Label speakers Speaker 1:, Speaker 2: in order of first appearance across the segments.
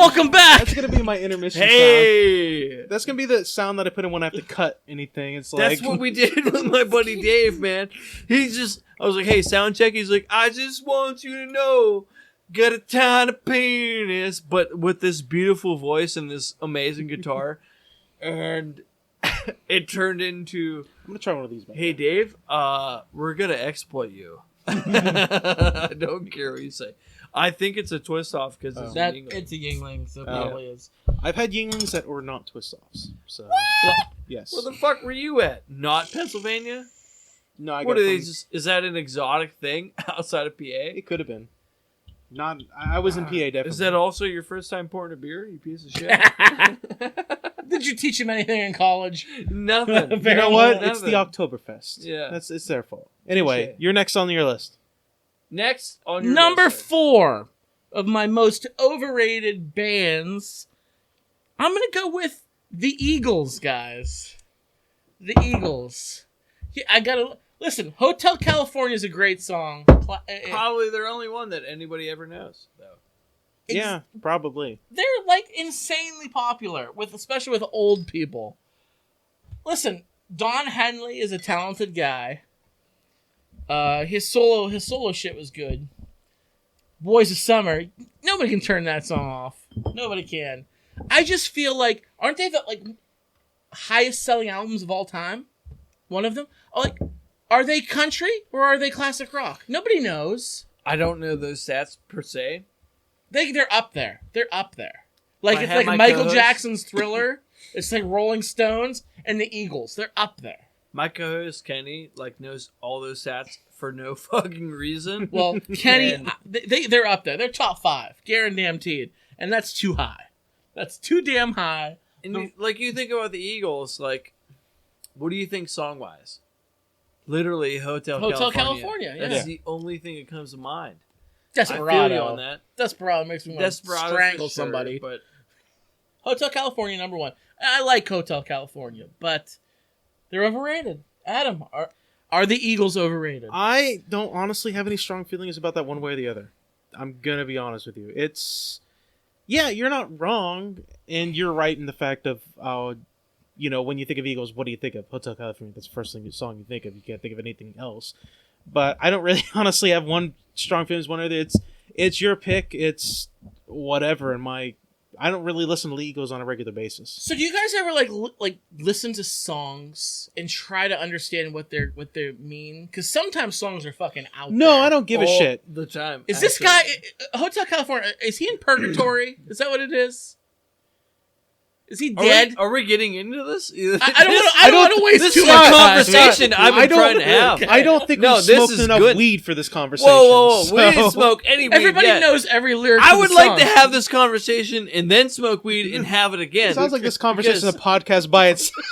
Speaker 1: Welcome back.
Speaker 2: That's gonna be my intermission sound.
Speaker 3: Hey,
Speaker 2: That's gonna be the sound that I put in when I have to cut anything. It's like
Speaker 3: that's what we did with my buddy Dave, man. I was like, hey, sound check. He's like, I just want you to know, got a tiny penis, but with this beautiful voice and this amazing guitar, and it turned into,
Speaker 2: I'm gonna try one of these. Man.
Speaker 3: hey, Dave, we're gonna exploit you. I don't care what you say. I think it's a twist off because it's
Speaker 1: That
Speaker 3: Yingling.
Speaker 1: it's a Yingling, so it probably is.
Speaker 2: I've had Yinglings that were not twist offs. So yes.
Speaker 3: Where the fuck were you at? Not Pennsylvania?
Speaker 2: No, I
Speaker 3: What
Speaker 2: got
Speaker 3: are they
Speaker 2: from-
Speaker 3: just? Is that an exotic thing outside of PA?
Speaker 2: It could have been. Not. I was in PA definitely.
Speaker 3: Is that also your first time pouring a beer? You piece of shit.
Speaker 1: Did you teach him anything in college?
Speaker 3: Nothing.
Speaker 2: You know what?
Speaker 3: Nothing.
Speaker 2: It's the Oktoberfest.
Speaker 3: Yeah.
Speaker 2: It's their fault. Anyway,
Speaker 3: Touche.
Speaker 2: you're next on your list.
Speaker 3: Next on your
Speaker 1: Number
Speaker 3: list.
Speaker 1: 4 of my most overrated bands. I'm gonna go with the Eagles, guys. The Eagles. Yeah, I gotta listen. Hotel California is a great song.
Speaker 3: Probably their only one that anybody ever knows, though.
Speaker 2: Yeah, probably.
Speaker 1: They're like insanely popular especially with old people. Listen, Don Henley is a talented guy. His solo shit was good. Boys of Summer, nobody can turn that song off. Nobody can. I just feel like, aren't they the highest selling albums of all time? One of them. Are they country or are they classic rock? Nobody knows.
Speaker 3: I don't know those stats per se.
Speaker 1: They're up there. They're up there. Like
Speaker 3: I
Speaker 1: it's
Speaker 3: had
Speaker 1: like
Speaker 3: my
Speaker 1: Michael
Speaker 3: co-host-
Speaker 1: Jackson's Thriller. It's like Rolling Stones and the Eagles. They're up there.
Speaker 3: My co-host Kenny knows all those stats for no fucking reason.
Speaker 1: Well, Kenny,
Speaker 3: And-
Speaker 1: they're up there. They're top 5, guaranteed, and that's too high. That's too damn high.
Speaker 3: And you think about the Eagles, what do you think song wise? Literally Hotel
Speaker 1: California, yeah.
Speaker 3: That's the only thing that comes to mind.
Speaker 1: Desperado.
Speaker 3: I feel you on that.
Speaker 1: Desperado makes me want to
Speaker 3: Desperado
Speaker 1: strangle
Speaker 3: for sure,
Speaker 1: somebody.
Speaker 3: but
Speaker 1: Hotel California, number 1. I like Hotel California, but they're overrated. Adam, are the Eagles overrated?
Speaker 2: I don't honestly have any strong feelings about that one way or the other. I'm gonna be honest with you. Yeah, you're not wrong, and you're right in the fact of when you think of Eagles, what do you think of? Hotel California. That's the first song you think of. You can't think of anything else. But I don't really honestly have one strong feelings one or the other. It's your pick. It's whatever. I don't really listen to Eagles on a regular basis.
Speaker 1: So do you guys ever listen to songs and try to understand what they mean? Because sometimes songs are fucking out there.
Speaker 2: No, I don't give a
Speaker 3: all
Speaker 2: shit.
Speaker 3: the time.
Speaker 1: Is this guy Hotel California? Is he in purgatory? Is that what it is? Is he dead?
Speaker 3: Are we getting into this?
Speaker 1: I don't want to waste
Speaker 3: This
Speaker 1: too
Speaker 3: is
Speaker 1: much
Speaker 3: a
Speaker 1: time.
Speaker 3: conversation I've been trying to have.
Speaker 2: I don't think
Speaker 3: No,
Speaker 2: we've
Speaker 3: this
Speaker 2: smoked
Speaker 3: is
Speaker 2: enough
Speaker 3: good.
Speaker 2: weed for this conversation.
Speaker 3: Whoa! We
Speaker 2: so-
Speaker 3: didn't smoke any weed
Speaker 1: Everybody
Speaker 3: yet.
Speaker 1: knows every lyric.
Speaker 3: I
Speaker 1: to
Speaker 3: would
Speaker 1: the
Speaker 3: like
Speaker 1: song.
Speaker 3: to have this conversation and then smoke weed and have it again.
Speaker 2: It sounds like this conversation is
Speaker 3: Because-
Speaker 2: a podcast by itself.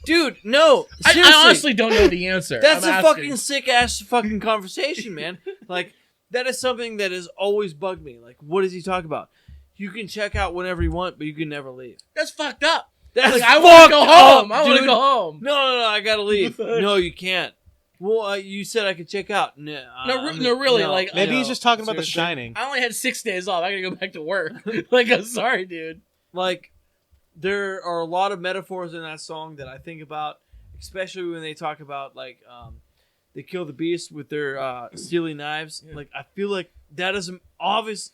Speaker 3: Dude, no.
Speaker 1: I
Speaker 3: Seriously,
Speaker 1: honestly don't know the answer.
Speaker 3: that's
Speaker 1: I'm
Speaker 3: a
Speaker 1: asking.
Speaker 3: fucking sick ass fucking conversation, man. That is something that has always bugged me. What does he talk about? You can check out whenever you want, but you can never leave.
Speaker 1: That's fucked up.
Speaker 3: That's
Speaker 1: I want to go
Speaker 3: fucked
Speaker 1: home.
Speaker 3: up,
Speaker 1: I want to
Speaker 3: dude.
Speaker 1: go home.
Speaker 3: No, I gotta leave. No, you can't. Well, you said I could check out. No,
Speaker 1: really,
Speaker 2: Maybe he's
Speaker 3: no.
Speaker 2: just talking about The
Speaker 3: Seriously.
Speaker 2: Shining.
Speaker 1: I only had 6 days off. I gotta go back to work. I'm sorry, dude.
Speaker 3: There are a lot of metaphors in that song that I think about, especially when they talk about they kill the beast with their steely knives.
Speaker 1: Yeah.
Speaker 3: I feel like that is an obvious.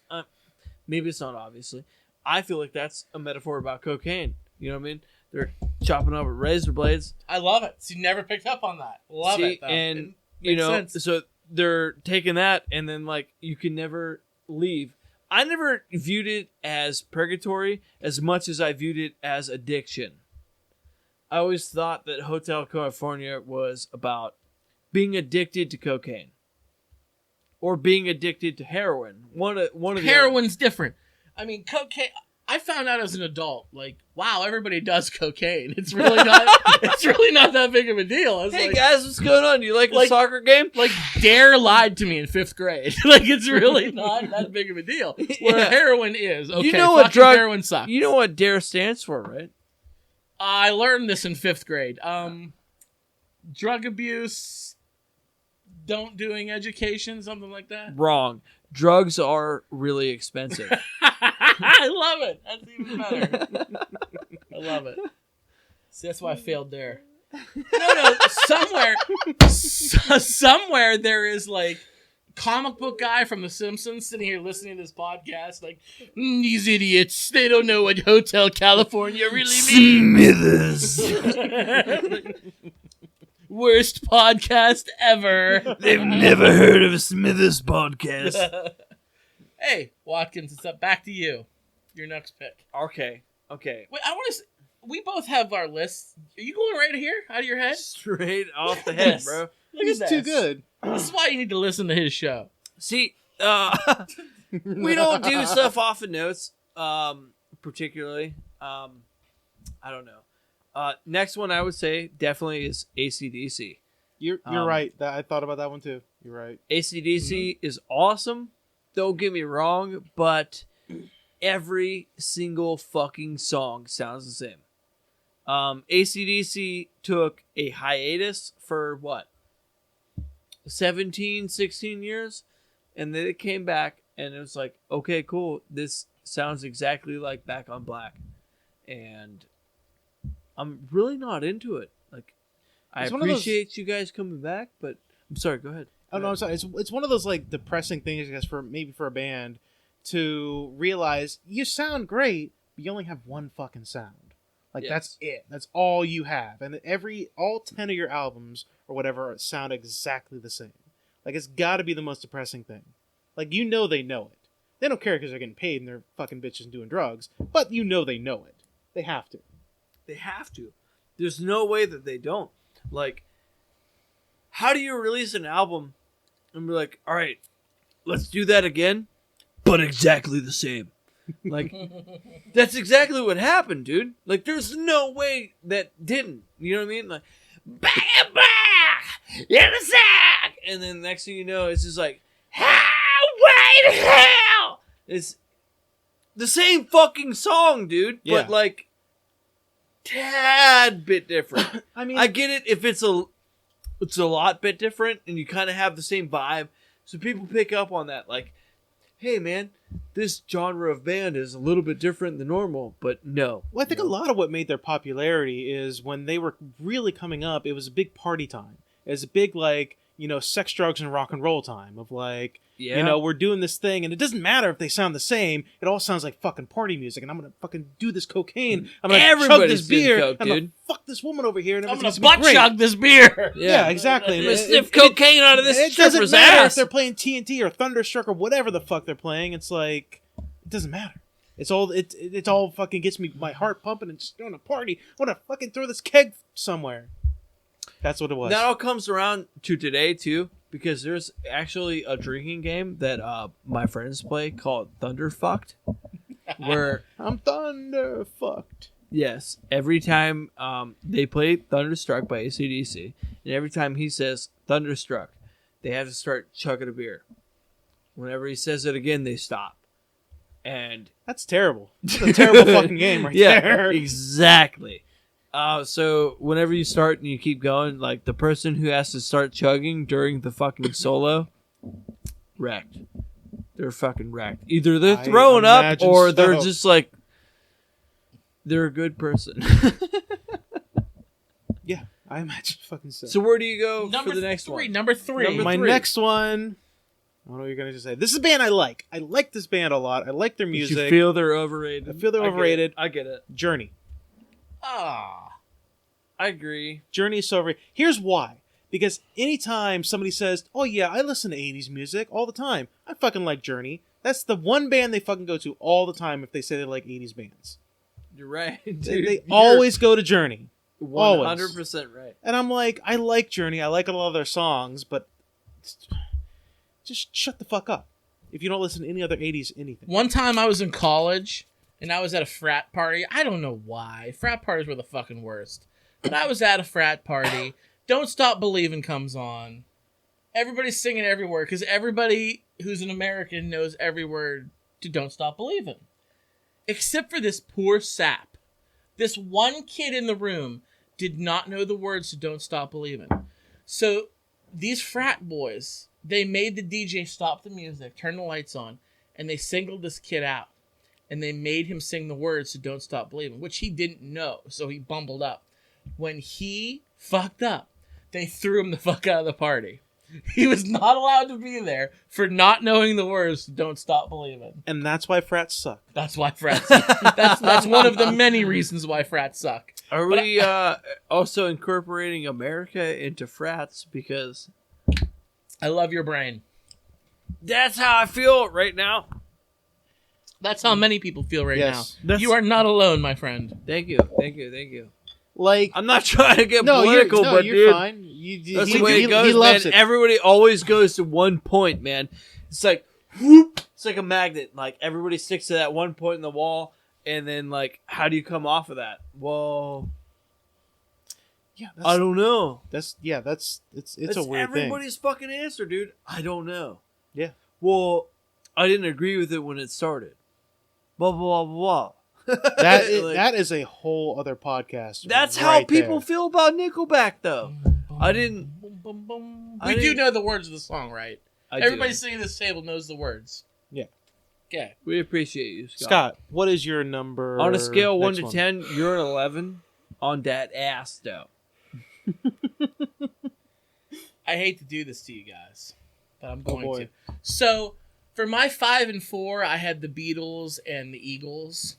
Speaker 3: Maybe it's not obviously. I feel like that's a metaphor about cocaine. You know what I mean? They're chopping up with razor blades.
Speaker 1: I love it. So you never picked up on that. Love it. Though.
Speaker 3: And
Speaker 1: It
Speaker 3: you
Speaker 1: makes
Speaker 3: know,
Speaker 1: sense.
Speaker 3: so they're taking that, and then you can never leave. I never viewed it as purgatory as much as I viewed it as addiction. I always thought that Hotel California was about being addicted to cocaine or being addicted to heroin. One of the
Speaker 1: Heroin's different. I mean, cocaine. I found out as an adult, wow, everybody does cocaine. It's really not. It's really not that big of a deal. I was
Speaker 3: Hey guys, what's going on? Do you like the soccer game?
Speaker 1: Dare lied to me in 5th grade. It's really not that big of a deal. Where
Speaker 3: Yeah.
Speaker 1: heroin is. Okay,
Speaker 3: You know what
Speaker 1: fucking
Speaker 3: drug?
Speaker 1: heroin sucks.
Speaker 3: You know what DARE stands for, right?
Speaker 1: I learned this in 5th grade. Drug abuse, don't doing education, something like that.
Speaker 3: Wrong. Drugs are really expensive.
Speaker 1: I love it. That's even better. I love it. See, that's why I failed there. No, somewhere there is like comic book guy from The Simpsons sitting here listening to this podcast, like, these idiots, they don't know what Hotel California really means.
Speaker 3: Smithers.
Speaker 1: Worst podcast ever.
Speaker 3: They've never heard of a Smithers podcast.
Speaker 1: Hey, Watkins, it's up. Back to you. Your next pick.
Speaker 3: Okay.
Speaker 1: Wait, I want to. We both have our lists. Are you going right here, out of your head?
Speaker 3: Straight off the head,
Speaker 1: Yes.
Speaker 3: bro.
Speaker 1: Look
Speaker 2: It's
Speaker 1: at
Speaker 2: too
Speaker 1: this.
Speaker 2: good.
Speaker 1: This is why you need to listen to his show.
Speaker 3: See, we don't do stuff off of notes, particularly. I don't know. Next one I would say definitely is AC/DC.
Speaker 2: You're right. I thought about that one too. You're right.
Speaker 3: AC/DC is awesome. Don't get me wrong, but every single fucking song sounds the same. AC/DC took a hiatus for what? 17, 16 years? And then it came back and it was like, okay, cool. This sounds exactly like Back on Black. And I'm really not into it. Like, I
Speaker 2: It's one of those-
Speaker 3: appreciate you guys coming back, but I'm sorry, go ahead.
Speaker 2: Oh no, I'm sorry. It's one of those like depressing things, I guess, for a band to realize you sound great, but you only have one fucking sound. Like that's it. That's all you have, and all 10 of your albums or whatever sound exactly the same. Like it's got to be the most depressing thing. Like they know it. They don't care because they're getting paid and they're fucking bitches and doing drugs, but they know it. They have to.
Speaker 3: They have to. There's no way that they don't. Like, how do you release an album and be like, all right, let's do that again, but exactly the same? Like, that's exactly what happened, dude. Like, there's no way that didn't. You know what I mean? Like, back and back in the sack, and then next thing you know, it's just like, highway to hell. It's the same fucking song, dude.
Speaker 2: Yeah.
Speaker 3: But like, tad bit different.
Speaker 2: I mean,
Speaker 3: I get it if it's a lot bit different and you kind of have the same vibe, so people pick up on that. Like, hey man, this genre of band is a little bit different than normal, but no.
Speaker 2: Well, I think a lot of what made their popularity is when they were really coming up, it was a big party time. It was a big, like, sex, drugs, and rock and roll time of like,
Speaker 3: Yeah.
Speaker 2: we're doing this thing, and it doesn't matter if they sound the same. It all sounds like fucking party music, and I'm gonna fucking do this cocaine. I'm gonna chug
Speaker 3: Everybody's
Speaker 2: this beer.
Speaker 3: doing coke,
Speaker 2: I'm gonna
Speaker 3: dude.
Speaker 2: fuck this woman over here, and
Speaker 1: I'm
Speaker 2: everything's
Speaker 1: gonna
Speaker 2: gonna
Speaker 1: butt
Speaker 2: be great.
Speaker 1: chug this beer.
Speaker 2: Yeah, exactly.
Speaker 3: I'm gonna
Speaker 2: It-
Speaker 3: sniff
Speaker 2: it-
Speaker 3: cocaine out of this
Speaker 2: It doesn't
Speaker 3: stripper's
Speaker 2: matter
Speaker 3: ass.
Speaker 2: if they're playing TNT or Thunderstruck or whatever the fuck they're playing. It's like it doesn't matter. It's all fucking gets me my heart pumping and just doing a party. I want to fucking throw this keg somewhere. That's what it was.
Speaker 3: That all comes around to today too, because there's actually a drinking game that my friends play called Thunderfucked, where
Speaker 2: I'm thunder fucked.
Speaker 3: yes, every time they play Thunderstruck by AC/DC, and every time he says Thunderstruck, they have to start chugging a beer. Whenever he says it again, they stop. And
Speaker 2: That's terrible. That's a terrible fucking game right
Speaker 3: yeah,
Speaker 2: there.
Speaker 3: exactly. So whenever you start and you keep going, like the person who has to start chugging during the fucking solo, wrecked. They're fucking wrecked. Either they're
Speaker 2: I
Speaker 3: throwing up
Speaker 2: imagine
Speaker 3: or they're
Speaker 2: so.
Speaker 3: just like, they're a good person.
Speaker 2: Yeah, I imagine fucking so.
Speaker 3: So where do you go
Speaker 1: Number
Speaker 3: for the next
Speaker 1: three.
Speaker 3: one?
Speaker 1: Number three.
Speaker 3: Number
Speaker 2: My
Speaker 3: three.
Speaker 2: next one. I don't know what you're gonna say. This is a band I like. I like this band a lot. I like their
Speaker 3: You
Speaker 2: music.
Speaker 3: feel they're overrated.
Speaker 2: I feel they're
Speaker 3: get it.
Speaker 2: overrated.
Speaker 3: I get it.
Speaker 2: Journey.
Speaker 1: Ah.
Speaker 3: I agree.
Speaker 2: Journey is so overrated. Here's why. Because anytime somebody says, "Oh yeah, I listen to '80s music all the time. I fucking like Journey." That's the one band they fucking go to all the time if they say they like '80s bands.
Speaker 3: You're right, dude.
Speaker 2: They
Speaker 3: You're
Speaker 2: always go to Journey.
Speaker 3: 100% right.
Speaker 2: And I'm like, I like Journey. I like a lot of their songs, but just shut the fuck up. If you don't listen to any other '80s anything.
Speaker 1: One time I was in college and I was at a frat party. I don't know why. Frat parties were the fucking worst. But I was at a frat party. Don't Stop Believin' comes on. Everybody's singing every word because everybody who's an American knows every word to Don't Stop Believin'. Except for this poor sap. This one kid in the room did not know the words to Don't Stop Believin'. So these frat boys, they made the DJ stop the music, turn the lights on, and they singled this kid out. and they made him sing the words to Don't Stop Believing, which he didn't know, so he bumbled up. When he fucked up, they threw him the fuck out of the party. He was not allowed to be there for not knowing the words to Don't Stop Believing.
Speaker 2: And that's why frats suck.
Speaker 1: That's why frats suck. That's one of the many reasons why frats suck.
Speaker 3: Are we also incorporating America into frats? Because
Speaker 1: I love your brain.
Speaker 3: that's how I feel right now.
Speaker 1: That's how many people feel right
Speaker 2: Yes.
Speaker 1: now. You are not alone, my friend.
Speaker 3: Thank you.
Speaker 2: Like,
Speaker 3: I'm not trying to get
Speaker 2: no,
Speaker 3: political, but
Speaker 2: you're
Speaker 3: dude,
Speaker 2: fine.
Speaker 3: that's
Speaker 2: He
Speaker 3: the way it goes,
Speaker 2: he loves
Speaker 3: man.
Speaker 2: it.
Speaker 3: Everybody always goes to one point, man. It's like, whoop. It's like a magnet. Like, everybody sticks to that one point in the wall, and then, like, how do you come off of that? Well,
Speaker 2: Yeah,
Speaker 3: I don't know.
Speaker 2: It's a
Speaker 3: That's
Speaker 2: weird thing.
Speaker 3: everybody's fucking answer, dude. I don't know.
Speaker 2: Yeah.
Speaker 3: Well, I didn't agree with it when it started. Blah, blah, blah, blah.
Speaker 2: That is a whole other podcast.
Speaker 3: That's
Speaker 2: right
Speaker 3: how people
Speaker 2: there.
Speaker 3: feel about Nickelback, though. I didn't-
Speaker 1: We do know the words of the song, right?
Speaker 3: I
Speaker 1: Everybody
Speaker 3: do.
Speaker 1: sitting at this table knows the words.
Speaker 2: Yeah.
Speaker 1: Okay.
Speaker 3: We appreciate you,
Speaker 2: Scott, what is your number?
Speaker 3: On a scale 1
Speaker 2: next
Speaker 3: to
Speaker 2: one?
Speaker 3: 10, you're an 11 on that ass, though.
Speaker 1: I hate to do this to you guys, but I'm going
Speaker 2: boy.
Speaker 1: to. So, for my 5 and 4, I had the Beatles and the Eagles.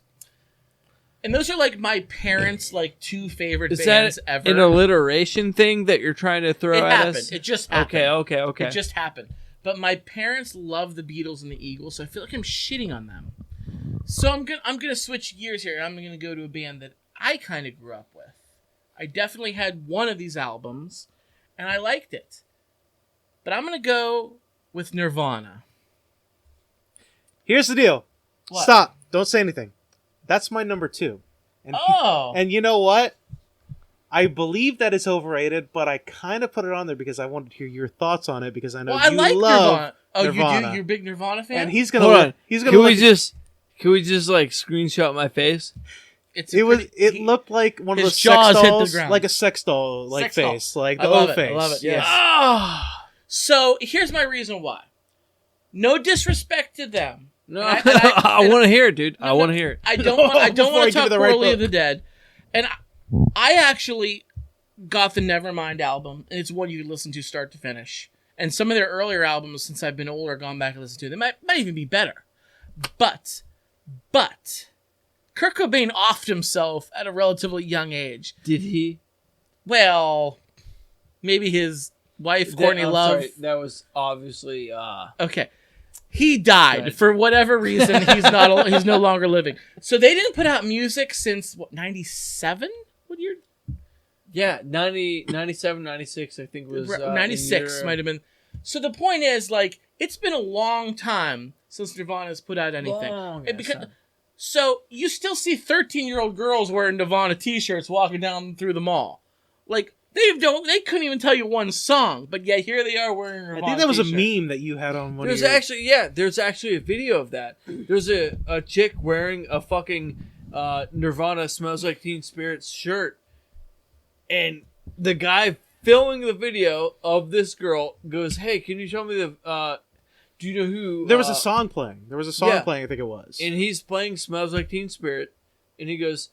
Speaker 1: And those are like my parents' like 2 favorite
Speaker 3: Is
Speaker 1: bands
Speaker 3: that
Speaker 1: ever.
Speaker 3: an alliteration thing that you're trying to throw
Speaker 1: It
Speaker 3: at
Speaker 1: happened.
Speaker 3: us?
Speaker 1: It just happened.
Speaker 3: Okay.
Speaker 1: It just happened. But my parents love the Beatles and the Eagles, so I feel like I'm shitting on them. So I'm gonna switch gears here. I'm gonna go to a band that I kind of grew up with. I definitely had one of these albums, and I liked it. But I'm gonna go with Nirvana.
Speaker 2: Here's the deal.
Speaker 1: What?
Speaker 2: Stop. Don't say anything. That's my number 2. And
Speaker 1: Oh,
Speaker 2: and you know what? I believe that it's overrated, but I kind of put it on there because I wanted to hear your thoughts on it because I know
Speaker 1: well, I
Speaker 2: you
Speaker 1: like
Speaker 2: love
Speaker 1: Nirvana. Oh, you
Speaker 2: Nirvana.
Speaker 1: do? You're a big Nirvana fan?
Speaker 2: and he's gonna
Speaker 3: Hold
Speaker 2: let-
Speaker 3: on.
Speaker 2: he's gonna
Speaker 3: Can
Speaker 2: let
Speaker 3: we just like screenshot my face?
Speaker 1: It's
Speaker 2: it looked like one of
Speaker 1: his
Speaker 2: those
Speaker 1: jaws
Speaker 2: sex
Speaker 1: hit the
Speaker 2: dolls,
Speaker 1: ground.
Speaker 2: like a sex doll like
Speaker 1: Sex doll.
Speaker 2: face, like
Speaker 1: I
Speaker 2: the
Speaker 1: love
Speaker 2: O
Speaker 1: it.
Speaker 2: face.
Speaker 1: I love it, yes.
Speaker 3: Ah!
Speaker 1: So here's my reason why. No disrespect to them.
Speaker 3: No,
Speaker 1: And I-
Speaker 3: I want to hear it, dude.
Speaker 1: No,
Speaker 3: I
Speaker 1: no,
Speaker 3: want to hear it.
Speaker 1: I don't want. I don't
Speaker 2: Before I
Speaker 1: want
Speaker 2: give
Speaker 1: to
Speaker 2: you
Speaker 1: talk
Speaker 2: the right
Speaker 1: poorly
Speaker 2: book.
Speaker 1: of the dead. And I actually got the Nevermind album, and it's one you can listen to start to finish. And some of their earlier albums, since I've been older, gone back and listened to, they might even be better. But Kurt Cobain offed himself at a relatively young age.
Speaker 3: Did he?
Speaker 1: Well, maybe his wife, Courtney
Speaker 3: I'm
Speaker 1: Love.
Speaker 3: sorry, that was obviously.
Speaker 1: Okay. He died
Speaker 3: Right.
Speaker 1: for whatever reason. He's no longer living. So they didn't put out music since what, 97? What year?
Speaker 3: Yeah, 90, 97, 96, I think was
Speaker 1: 96 might have been. So the point is, like, it's been a long time since Nirvana's put out anything. So you still see 13-year-old girls wearing Nirvana t-shirts walking down through the mall. Like, they couldn't even tell you one song, but yet here they are wearing a Nirvana
Speaker 2: I think that was a
Speaker 1: t-shirt.
Speaker 2: meme that you had on one
Speaker 3: There's
Speaker 2: of your...
Speaker 3: actually a video of that. There's a chick wearing a fucking Nirvana Smells Like Teen Spirit shirt, and the guy filming the video of this girl goes, "Hey, can you show me the? Do you know who?"
Speaker 2: There was a song playing. There was a song
Speaker 3: yeah.
Speaker 2: playing, I think it was.
Speaker 3: and he's playing "Smells Like Teen Spirit," and he goes,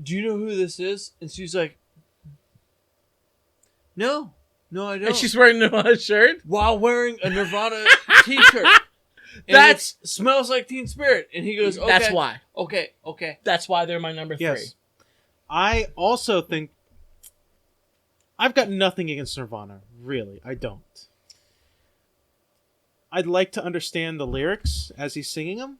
Speaker 3: "Do you know who this is?" And she's like, "No, I don't."
Speaker 1: And she's wearing a Nirvana shirt?
Speaker 3: while wearing a Nirvana t-shirt. And
Speaker 1: That's-
Speaker 3: it smells like Teen Spirit. And he goes, okay.
Speaker 1: That's why.
Speaker 3: Okay.
Speaker 1: That's why they're my number 3.
Speaker 2: Yes. I also think... I've got nothing against Nirvana. Really, I don't. I'd like to understand the lyrics as he's singing them.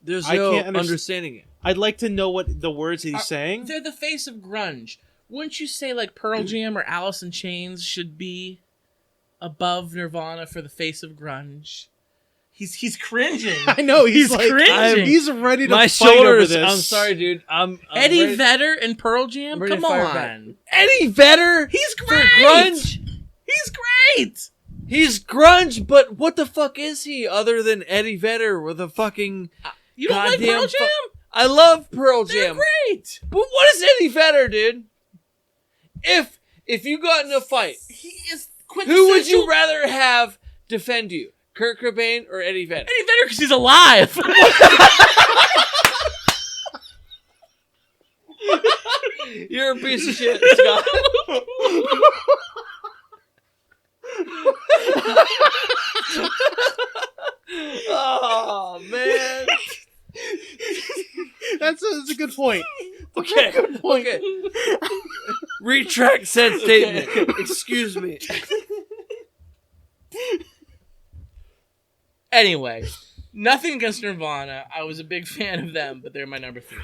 Speaker 3: There's
Speaker 2: I
Speaker 3: no
Speaker 2: can't
Speaker 3: understanding it.
Speaker 2: I'd like to know what the words that he's saying.
Speaker 1: They're the face of grunge. Wouldn't you say like Pearl Jam or Alice in Chains should be above Nirvana for the face of grunge? He's cringing.
Speaker 2: I know he's like,
Speaker 1: cringing.
Speaker 2: he's ready to
Speaker 3: My
Speaker 2: fight over
Speaker 3: shoulders.
Speaker 2: this.
Speaker 3: I'm sorry, dude. I'm
Speaker 1: Eddie
Speaker 3: ready-
Speaker 1: Vedder and Pearl Jam.
Speaker 3: I'm ready
Speaker 1: Come
Speaker 3: to fire back.
Speaker 1: on,
Speaker 3: Eddie Vedder.
Speaker 1: he's
Speaker 3: For
Speaker 1: great.
Speaker 3: grunge.
Speaker 1: He's great.
Speaker 3: He's grunge, but what the fuck is he other than Eddie Vedder with a fucking?
Speaker 1: You don't like
Speaker 3: Goddamn
Speaker 1: Pearl
Speaker 3: fu-
Speaker 1: Jam?
Speaker 3: I love Pearl
Speaker 1: They're
Speaker 3: Jam,
Speaker 1: great.
Speaker 3: but what is Eddie Vedder, dude? If you got in a fight,
Speaker 1: He is
Speaker 3: who would
Speaker 1: quintessential.
Speaker 3: you rather have defend you? Kurt Cobain or Eddie Vedder?
Speaker 1: Eddie Vedder, because he's alive.
Speaker 3: You're a piece of shit, Scott. Oh man.
Speaker 2: That's a good point.
Speaker 3: Okay.
Speaker 2: Good point.
Speaker 3: Okay. Retract said statement. Excuse me.
Speaker 1: Anyway, nothing against Nirvana. I was a big fan of them, but they're my number 3.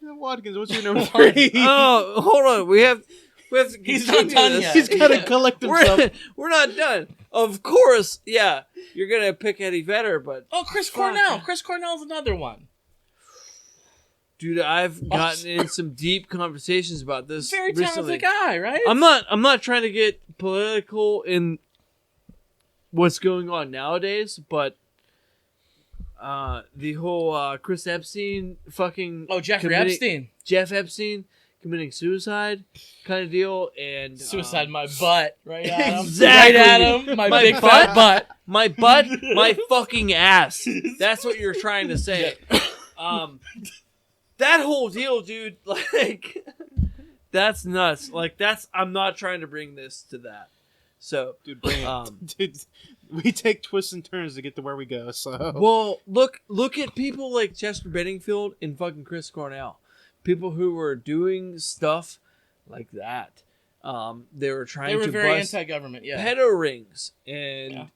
Speaker 2: Watkins, what's your number 3?
Speaker 3: Oh, hold on. We have to
Speaker 1: He's not
Speaker 3: continue
Speaker 1: done
Speaker 3: this.
Speaker 1: yet.
Speaker 2: He's got to collect himself.
Speaker 3: We're not done. Of course, yeah. You're gonna pick Eddie Vedder, but
Speaker 1: Oh, Chris Cornell. Chris Cornell's another one.
Speaker 3: dude, I've gotten in some deep conversations about this
Speaker 1: Very
Speaker 3: recently.
Speaker 1: talented guy, right?
Speaker 3: I'm not trying to get political in what's going on nowadays, but the whole Chris Epstein fucking
Speaker 1: Oh, Jeffrey Epstein.
Speaker 3: Jeff Epstein committing suicide kind of deal, and
Speaker 1: Suicide my butt. Right at him.
Speaker 3: Exactly.
Speaker 1: Right at him. My big
Speaker 3: butt?
Speaker 1: fat butt.
Speaker 3: my butt, my fucking ass. That's what you're trying to say. That whole deal, dude, like that's nuts. Like I'm not trying to bring this to that. So,
Speaker 2: Dude, bring it. Dude, we take twists and turns to get to where we go, so.
Speaker 3: well, look at people like Chester Benningfield and fucking Chris Cornell. People who were doing stuff like that. They were trying
Speaker 1: They were
Speaker 3: to
Speaker 1: very
Speaker 3: bust
Speaker 1: anti-government, yeah.
Speaker 3: pedo rings, and
Speaker 1: Yeah.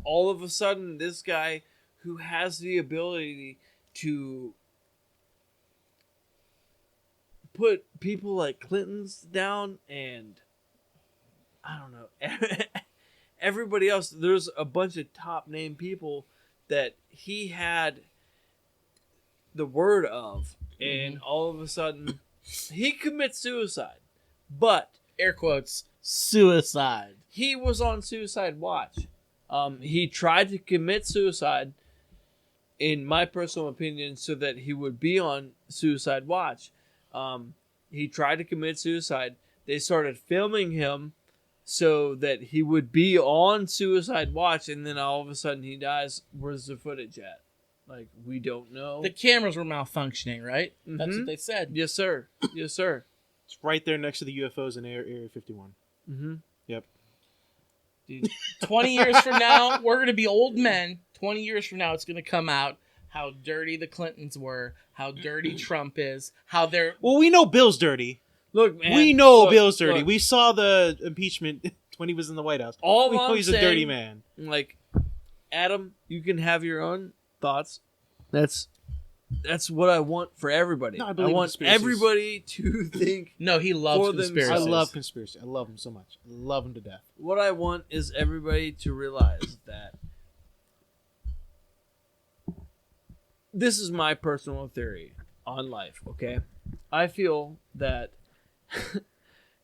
Speaker 3: all of a sudden, this guy who has the ability to put people like Clinton's down, and I don't know, everybody else. There's a bunch of top name people that he had the word of, and all of a sudden he commits suicide, but
Speaker 1: Air quotes. Suicide.
Speaker 3: he was on suicide watch. He tried to commit suicide, in my personal opinion, so that he would be on suicide watch. He tried to commit suicide. They started filming him so that he would be on suicide watch, and then all of a sudden he dies. Where's the footage at? Like, we don't know.
Speaker 1: The cameras were malfunctioning, right? That's
Speaker 3: Mhm.
Speaker 1: what they said.
Speaker 3: Yes, sir. Yes, sir.
Speaker 2: It's right there next to the UFOs in Area 51.
Speaker 3: Mm-hmm.
Speaker 2: Yep.
Speaker 1: Dude, 20 years from now, we're going to be old men. 20 years from now, it's going to come out how dirty the Clintons were, how dirty Trump is, how they're...
Speaker 2: Well, we know Bill's dirty.
Speaker 3: Look, man.
Speaker 2: We know
Speaker 3: look,
Speaker 2: Bill's dirty.
Speaker 3: look.
Speaker 2: We saw the impeachment when he was in the White House.
Speaker 3: All
Speaker 2: We know
Speaker 3: I'm
Speaker 2: he's a
Speaker 3: saying,
Speaker 2: dirty man.
Speaker 3: Like, Adam, you can have your own thoughts. That's what I want for everybody.
Speaker 2: No, I
Speaker 3: I
Speaker 2: believe in
Speaker 3: want
Speaker 2: conspiracies.
Speaker 3: everybody to think.
Speaker 1: No, he loves
Speaker 3: For themselves.
Speaker 1: conspiracies.
Speaker 2: I love conspiracy. I love him so much. I love him to death.
Speaker 3: What I want is everybody to realize that this is my personal theory on life, okay? I feel that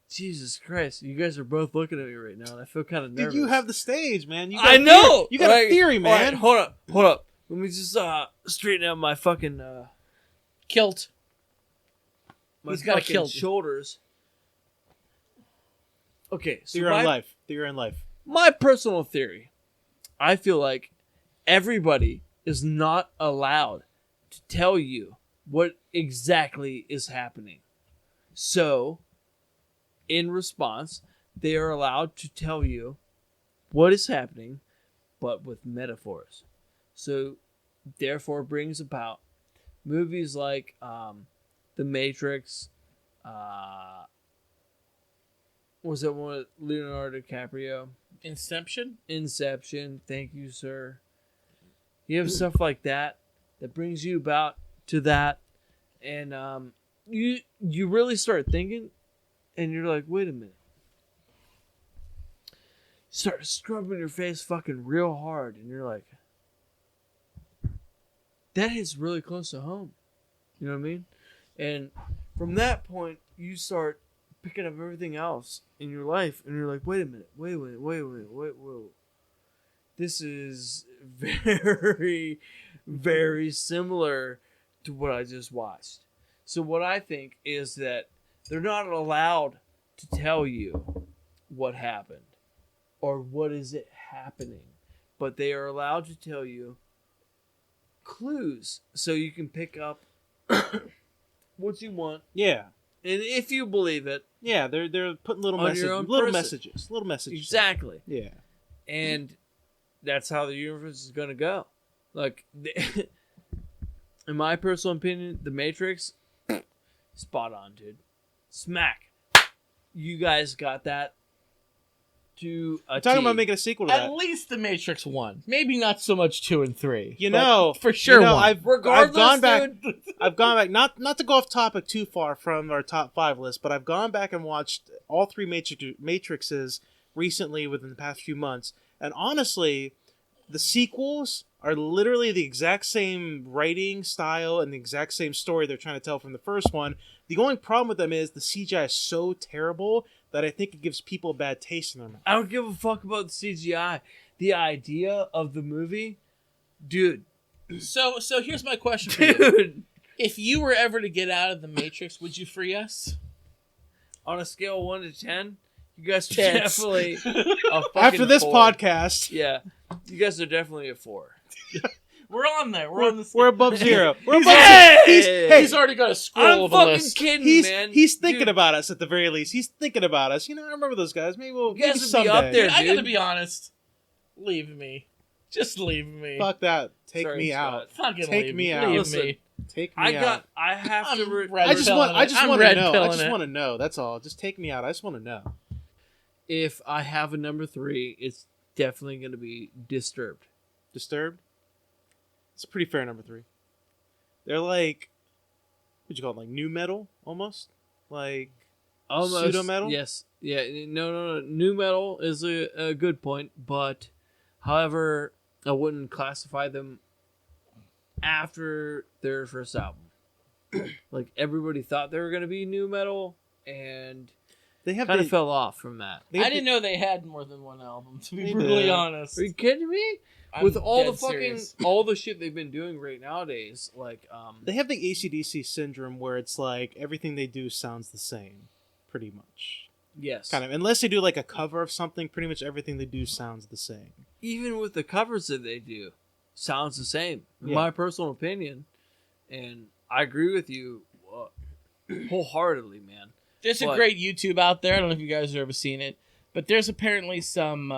Speaker 3: Jesus Christ, you guys are both looking at me right now, and I feel kind of nervous.
Speaker 2: Dude, you have the stage, man. You got
Speaker 3: I
Speaker 2: a
Speaker 3: know.
Speaker 2: theory. You got a theory,
Speaker 3: all
Speaker 2: man.
Speaker 3: right, hold up. Let me just straighten out my fucking
Speaker 1: Kilt.
Speaker 3: my
Speaker 1: He's got a
Speaker 3: fucking
Speaker 1: kilt.
Speaker 3: shoulders. Okay, so
Speaker 2: Theory on life. Theory on life.
Speaker 3: my personal theory, I feel like everybody is not allowed to tell you what exactly is happening. So, in response, they are allowed to tell you what is happening, but with metaphors. So, therefore, brings about movies like The Matrix. Was that one with Leonardo DiCaprio?
Speaker 1: Inception?
Speaker 3: Inception. Thank you, sir. You have stuff like that that brings you about to that, and you really start thinking, and you're like, wait a minute. Start scrubbing your face fucking real hard, and you're like, that hits really close to home. You know what I mean? And from that point, you start picking up everything else in your life, and you're like, wait a minute, wait. This is very, very similar to what I just watched. So what I think is that they're not allowed to tell you what happened or what is it happening, but they are allowed to tell you clues so you can pick up what you want,
Speaker 2: Yeah.
Speaker 3: and if you believe it,
Speaker 2: Yeah, they're putting little
Speaker 3: On your own person.
Speaker 2: messages.
Speaker 3: exactly.
Speaker 2: Yeah.
Speaker 3: And that's how the universe is going to go. Like, in my personal opinion, The Matrix, spot on, dude. Smack. You guys got that to a
Speaker 2: I'm talking
Speaker 3: T.
Speaker 2: about making a sequel to
Speaker 1: At
Speaker 2: that.
Speaker 1: least The Matrix 1. Maybe not so much 2 and 3.
Speaker 2: You
Speaker 1: but
Speaker 2: know,
Speaker 1: for sure one.
Speaker 2: I've
Speaker 3: Regardless,
Speaker 2: gone back.
Speaker 3: dude,
Speaker 2: I've gone back. Not to go off topic too far from our top 5 list, but I've gone back and watched all 3 Matrixes recently within the past few months, and honestly, the sequels are literally the exact same writing style and the exact same story they're trying to tell from the first one. The only problem with them is the CGI is so terrible that I think it gives people a bad taste in their mouth.
Speaker 3: I don't give a fuck about the CGI. The idea of the movie, dude.
Speaker 1: So here's my question for you.
Speaker 3: Dude.
Speaker 1: If you were ever to get out of The Matrix, would you free us?
Speaker 3: On a scale of 1 to 10, you guys are
Speaker 1: 10.
Speaker 3: definitely a fucking
Speaker 2: After this
Speaker 3: 4.
Speaker 2: podcast,
Speaker 3: Yeah. You guys are definitely a 4.
Speaker 1: We're on there. We're on the
Speaker 2: we're above 0. We're above
Speaker 3: Hey!
Speaker 2: zero.
Speaker 1: He's already got a scroll
Speaker 3: I'm
Speaker 1: of a
Speaker 3: fucking
Speaker 1: list.
Speaker 3: kidding, man.
Speaker 2: He's thinking
Speaker 3: Dude,
Speaker 2: about us at the very least. He's thinking about us. You know, I remember those guys. Maybe we'll
Speaker 3: You guys
Speaker 2: maybe
Speaker 3: would be
Speaker 2: someday.
Speaker 3: up there.
Speaker 1: I gotta
Speaker 3: dude.
Speaker 1: be honest. Leave me. Just leave me.
Speaker 2: Fuck that. Take
Speaker 3: Sorry,
Speaker 2: me
Speaker 3: Scott.
Speaker 2: out.
Speaker 1: Fucking
Speaker 2: Take
Speaker 1: leave
Speaker 2: me out.
Speaker 1: Leave
Speaker 3: Listen,
Speaker 1: me.
Speaker 2: Take me out.
Speaker 3: I have to.
Speaker 1: I'm red
Speaker 2: I just want
Speaker 1: I'm
Speaker 2: to
Speaker 1: red
Speaker 2: know. I
Speaker 1: pilling
Speaker 2: just
Speaker 1: it.
Speaker 2: want to know. That's all. Just take me out. I just want to know.
Speaker 3: If I have a number 3, it's definitely going to be Disturbed.
Speaker 2: Disturbed. It's a pretty fair number 3. They're like, what'd you call it? Like new metal, almost. Like
Speaker 3: Almost
Speaker 2: pseudo metal.
Speaker 3: Yes. Yeah. No. New metal is a good point, but however, I wouldn't classify them after their first album. Like everybody thought they were going to be new metal, and
Speaker 2: They have
Speaker 3: kind
Speaker 2: the,
Speaker 3: of fell off from that.
Speaker 2: they have
Speaker 1: I didn't know they had more than one album, to be
Speaker 2: They
Speaker 1: brutally
Speaker 2: do.
Speaker 1: honest.
Speaker 3: Are you kidding me?
Speaker 1: I'm
Speaker 3: With all the
Speaker 1: dead
Speaker 3: fucking
Speaker 1: serious.
Speaker 3: all the shit they've been doing right nowadays, like
Speaker 2: They have the AC/DC syndrome where it's like everything they do sounds the same, pretty much.
Speaker 3: yes,
Speaker 2: Kind of, unless they do like a cover of something. Pretty much everything they do sounds the same.
Speaker 3: even with the covers that they do, sounds the same. In
Speaker 2: Yeah.
Speaker 3: my personal opinion, and I agree with you wholeheartedly, man.
Speaker 1: There's a
Speaker 3: But-
Speaker 1: great YouTube out there. I don't know if you guys have ever seen it, but there's apparently some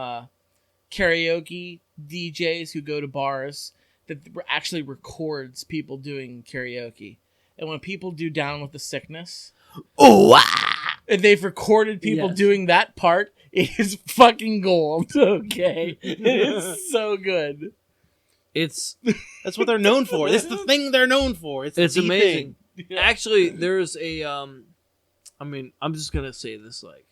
Speaker 1: karaoke DJs who go to bars that actually records people doing karaoke. And when people do Down with the Sickness, and they've recorded people
Speaker 3: Yes.
Speaker 1: doing that part, it is fucking gold. Okay, it is so good.
Speaker 3: It's
Speaker 2: That's what they're known for. It's the thing they're known for. It's the
Speaker 3: amazing.
Speaker 2: thing.
Speaker 3: Actually, there's a I mean, I'm just gonna say this like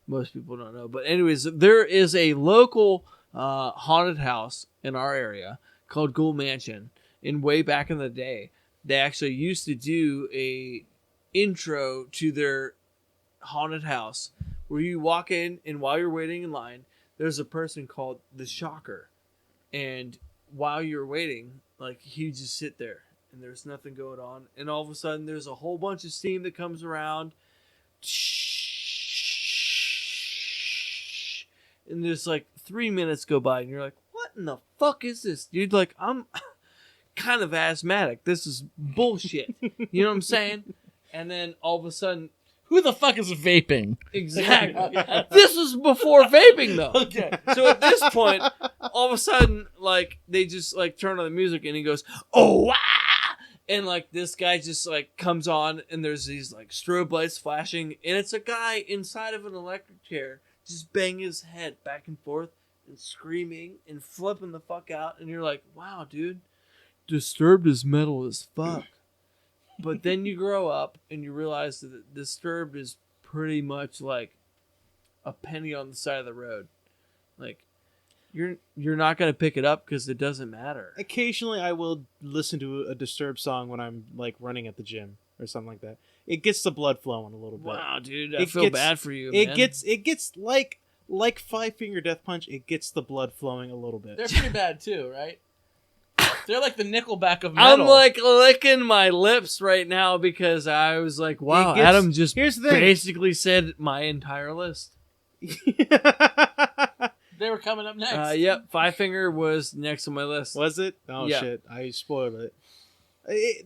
Speaker 3: most people don't know, but anyways, there is a local haunted house in our area called Ghoul Mansion. And way back in the day, they actually used to do a intro to their haunted house where you walk in, and while you're waiting in line, there's a person called the Shocker, and while you're waiting, like he would just sit there and there's nothing going on, and all of a sudden there's a whole bunch of steam that comes around, and there's like 3 minutes go by, and you're like, what in the fuck is this, dude? Like, I'm kind of asthmatic. This is bullshit. You know what I'm saying? And then all of a sudden,
Speaker 1: Who the fuck is vaping?
Speaker 3: exactly. This was before vaping, though.
Speaker 1: Okay.
Speaker 3: So at this point, all of a sudden, like, they just like turn on the music, and he goes, "Oh, ah!" And like this guy just like comes on, and there's these like strobe lights flashing, and it's a guy inside of an electric chair just banging his head back and forth and screaming and flipping the fuck out, and you're like, wow, dude, Disturbed is metal as fuck. But then you grow up and you realize that Disturbed is pretty much like a penny on the side of the road. Like, you're not gonna pick it up because it doesn't matter.
Speaker 2: Occasionally, I will listen to a Disturbed song when I'm like running at the gym or something like that. It gets the blood flowing a little bit.
Speaker 3: Wow, dude, I
Speaker 2: It
Speaker 3: feel
Speaker 2: gets-
Speaker 3: bad for you.
Speaker 2: It
Speaker 3: man.
Speaker 2: gets like Five Finger Death Punch. It gets the blood flowing a little bit.
Speaker 1: They're pretty bad too, right? They're like the Nickelback of
Speaker 3: I'm
Speaker 1: metal.
Speaker 3: like licking my lips right now because I was like, wow,
Speaker 2: It gets-
Speaker 3: Adam just
Speaker 2: here's the thing.
Speaker 3: basically said my entire list.
Speaker 1: They were coming up next.
Speaker 3: Yep, Five Finger was next on my list.
Speaker 2: Was it? Oh
Speaker 3: Yeah.
Speaker 2: shit! I spoiled it.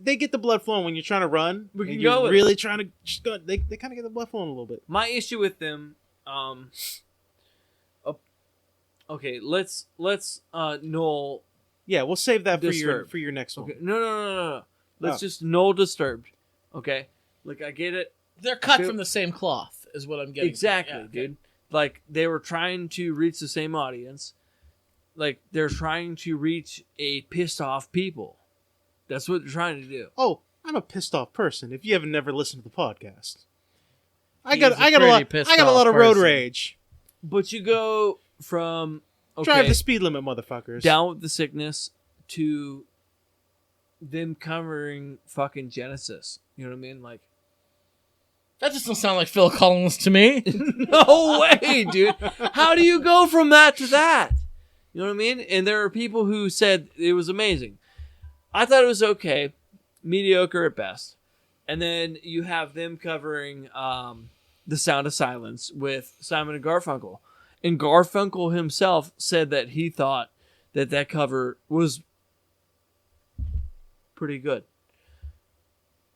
Speaker 2: They get the blood flowing when you're trying to run.
Speaker 3: We can
Speaker 2: and
Speaker 3: go
Speaker 2: you're
Speaker 3: with
Speaker 2: really trying to just go. They kind of get the blood flowing a little bit.
Speaker 3: My issue with them, okay, let's Noel.
Speaker 2: Yeah, we'll save that
Speaker 3: Disturbed.
Speaker 2: for your next one.
Speaker 3: Okay, no. Let's
Speaker 2: Oh.
Speaker 3: just Noel Disturbed. Okay, like I get it.
Speaker 1: They're cut
Speaker 3: feel-
Speaker 1: from the same cloth, is what I'm getting.
Speaker 3: Exactly,
Speaker 1: Yeah, okay.
Speaker 3: dude. Like they were trying to reach the same audience. Like they're trying to reach a pissed off people. That's what they're trying to do.
Speaker 2: Oh, I'm a pissed off person. If you haven't never listened to the podcast, I
Speaker 1: He's
Speaker 2: got
Speaker 1: a
Speaker 2: a
Speaker 1: pretty
Speaker 2: lot.
Speaker 1: pissed
Speaker 2: I got a
Speaker 1: off
Speaker 2: lot of road
Speaker 1: person.
Speaker 2: rage.
Speaker 3: But you go from
Speaker 2: Drive the speed limit, motherfuckers.
Speaker 3: Down with the Sickness to them covering fucking Genesis. You know what I mean? Like,
Speaker 1: That doesn't sound like Phil Collins to me.
Speaker 3: no way, dude. How do you go from that to that? You know what I mean? And there are people who said it was amazing. I thought it was okay, mediocre at best. And then you have them covering The Sound of Silence with Simon and Garfunkel. And Garfunkel himself said that he thought that cover was pretty good.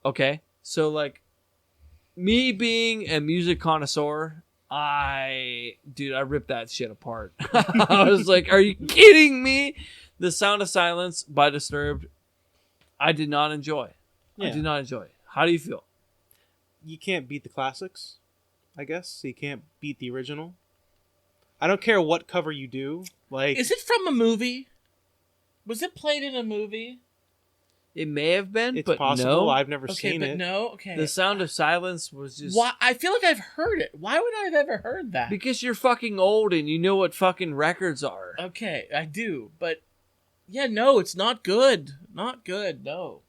Speaker 3: Okay? So, like, me being a music connoisseur, I ripped that shit apart. I was like, are you kidding me? The Sound of Silence by Disturbed, I did not enjoy. I
Speaker 2: Yeah.
Speaker 3: did not enjoy. How do you feel?
Speaker 2: You can't beat the classics, I guess. You can't beat the original. I don't care what cover you do. Like,
Speaker 1: Is it from a movie? Was it played in a movie?
Speaker 3: It may have been,
Speaker 2: it's
Speaker 3: but
Speaker 2: possible.
Speaker 3: no.
Speaker 2: I've never
Speaker 1: Okay,
Speaker 2: seen
Speaker 1: but
Speaker 2: it.
Speaker 1: no. Okay.
Speaker 3: The Sound of Silence was just...
Speaker 1: Why? I feel like I've heard it. Why would I have ever heard that?
Speaker 3: Because you're fucking old and you know what fucking records are.
Speaker 1: Okay, I do, but yeah, no, it's not good. Not good. No.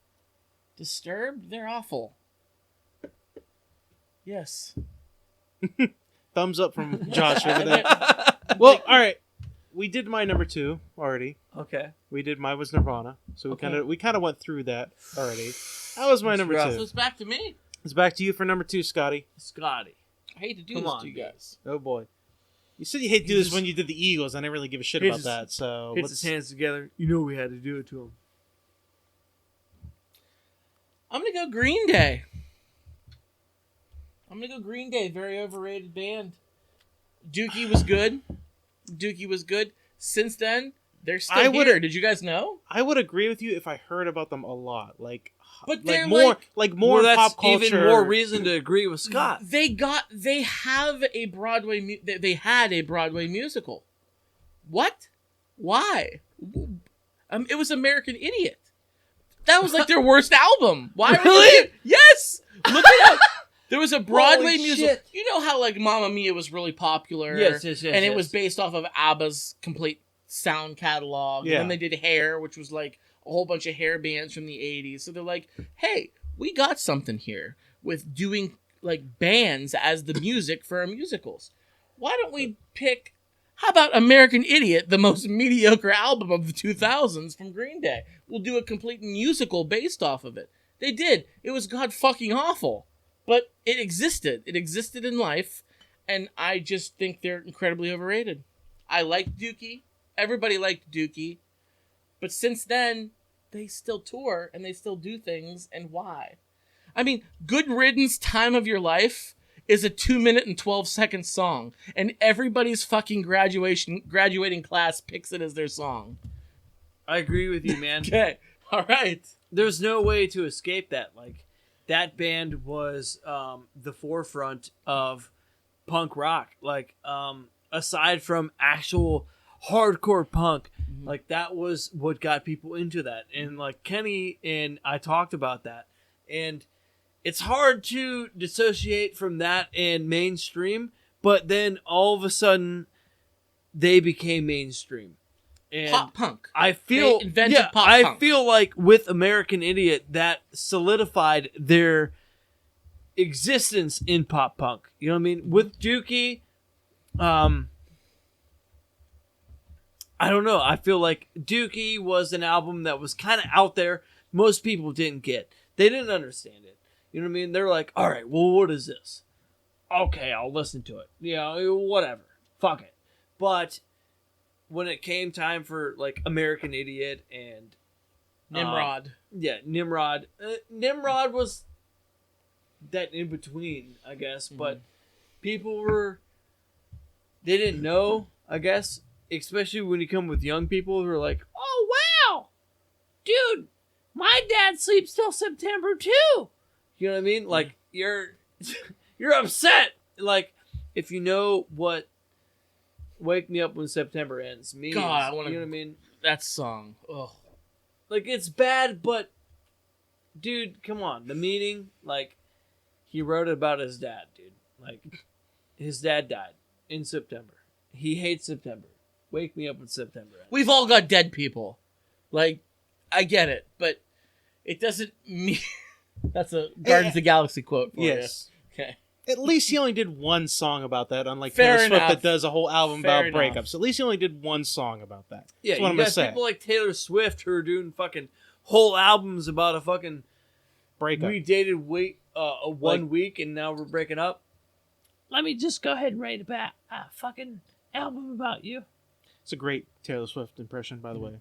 Speaker 1: Disturbed? They're awful. Yes.
Speaker 2: Thumbs up from Josh over there. Well, all right. We did my number 2 already.
Speaker 3: Okay.
Speaker 2: We did mine was Nirvana, so
Speaker 1: Okay.
Speaker 2: we kind of went through that already. That was my
Speaker 3: It's
Speaker 2: number
Speaker 3: rough.
Speaker 1: So
Speaker 2: 2.
Speaker 1: it's back to me.
Speaker 2: It's back to you for number 2, Scotty.
Speaker 3: Scotty.
Speaker 1: I hate to do
Speaker 3: Come
Speaker 1: this
Speaker 3: on,
Speaker 1: to you
Speaker 3: dude.
Speaker 1: guys.
Speaker 2: Oh boy. You said you hate to do
Speaker 3: He
Speaker 2: this
Speaker 3: just-
Speaker 2: when you did the Eagles. I didn't really give a shit
Speaker 3: He
Speaker 2: about
Speaker 3: just
Speaker 2: that. So
Speaker 3: Hits his hands together. You know we had to do it to him.
Speaker 1: I'm gonna go Green Day. Very overrated band. Dookie was good. Since then, they're still
Speaker 2: I would-
Speaker 1: here. Did you guys know?
Speaker 2: I would agree with you if I heard about them a lot. Like,
Speaker 1: But they're
Speaker 2: more,
Speaker 1: like-
Speaker 2: more
Speaker 3: Well, that's
Speaker 2: pop culture.
Speaker 3: even more reason to agree with Scott.
Speaker 1: They have a Broadway. They had a Broadway musical. What? Why? It was American Idiot. That was like their worst album. Why?
Speaker 3: Really?
Speaker 1: Yes. Look it up. There was a Broadway
Speaker 3: Holy
Speaker 1: musical.
Speaker 3: shit.
Speaker 1: You know how like Mamma Mia was really popular.
Speaker 3: Yes,
Speaker 1: And it was based off of ABBA's complete sound catalog.
Speaker 2: Yeah.
Speaker 1: And then they did Hair, which was like a whole bunch of hair bands from the 80s. So they're like, hey, we got something here with doing like bands as the music for our musicals. Why don't we pick, how about American Idiot, the most mediocre album of the 2000s from Green Day? We'll do a complete musical based off of it. They did. It was god fucking awful. But it existed. It existed in life. And I just think they're incredibly overrated. I liked Dookie. Everybody liked Dookie. But since then, they still tour and they still do things. And why? I mean, Good Riddance Time of Your Life is a 2-minute and 12-second song. And everybody's fucking graduating class picks it as their song.
Speaker 3: I agree with you, man.
Speaker 1: Okay. All right.
Speaker 3: There's no way to escape that. Like, that band was the forefront of punk rock. Like, aside from actual hardcore punk, like that was what got people into that. And like Kenny and I talked about that. And it's hard to dissociate from that and mainstream, but then all of a sudden they became mainstream. And
Speaker 1: Pop punk.
Speaker 3: I feel
Speaker 1: They invented pop
Speaker 3: I
Speaker 1: punk.
Speaker 3: feel like with American Idiot that solidified their existence in pop punk. You know what I mean? With Dookie, I don't know. I feel like Dookie was an album that was kind of out there. Most people didn't get. They didn't understand it. You know what I mean? They're like, all right, well, what is this? Okay, I'll listen to it. You know, whatever. Fuck it. But when it came time for like American Idiot and
Speaker 1: Nimrod.
Speaker 3: Nimrod. Nimrod was that in between, I guess, but people they didn't know, I guess, especially when you come with young people who are like, oh wow, dude, my dad sleeps till September too. You know what I mean? Like you're upset. Like if you know what "Wake Me Up When September Ends" means,
Speaker 1: God, I wanna-
Speaker 3: you know what I mean?
Speaker 1: That song. Ugh.
Speaker 3: Like it's bad, but dude, come on. The meaning, like he wrote about his dad, dude. Like his dad died in September. He hates September. Wake me up when September ends.
Speaker 1: We've all got dead people. Like, I get it, but it doesn't mean... That's a Guardians of the Galaxy quote for
Speaker 2: Yes.
Speaker 1: you. Okay.
Speaker 2: At least he only did one song about that, unlike
Speaker 1: Fair
Speaker 2: Taylor Swift
Speaker 1: enough.
Speaker 2: that does a whole album
Speaker 1: Fair
Speaker 2: about
Speaker 1: enough.
Speaker 2: breakups. At least he only did one song about that.
Speaker 3: Yeah,
Speaker 2: That's what I'm
Speaker 3: you
Speaker 2: gonna
Speaker 3: got
Speaker 2: say.
Speaker 3: people like Taylor Swift who are doing fucking whole albums about a fucking
Speaker 2: Breakup.
Speaker 3: we dated a 1
Speaker 2: Like-
Speaker 3: week and now we're breaking up. Let me just go ahead and write a fucking album about you.
Speaker 2: It's a great Taylor Swift impression, by the way.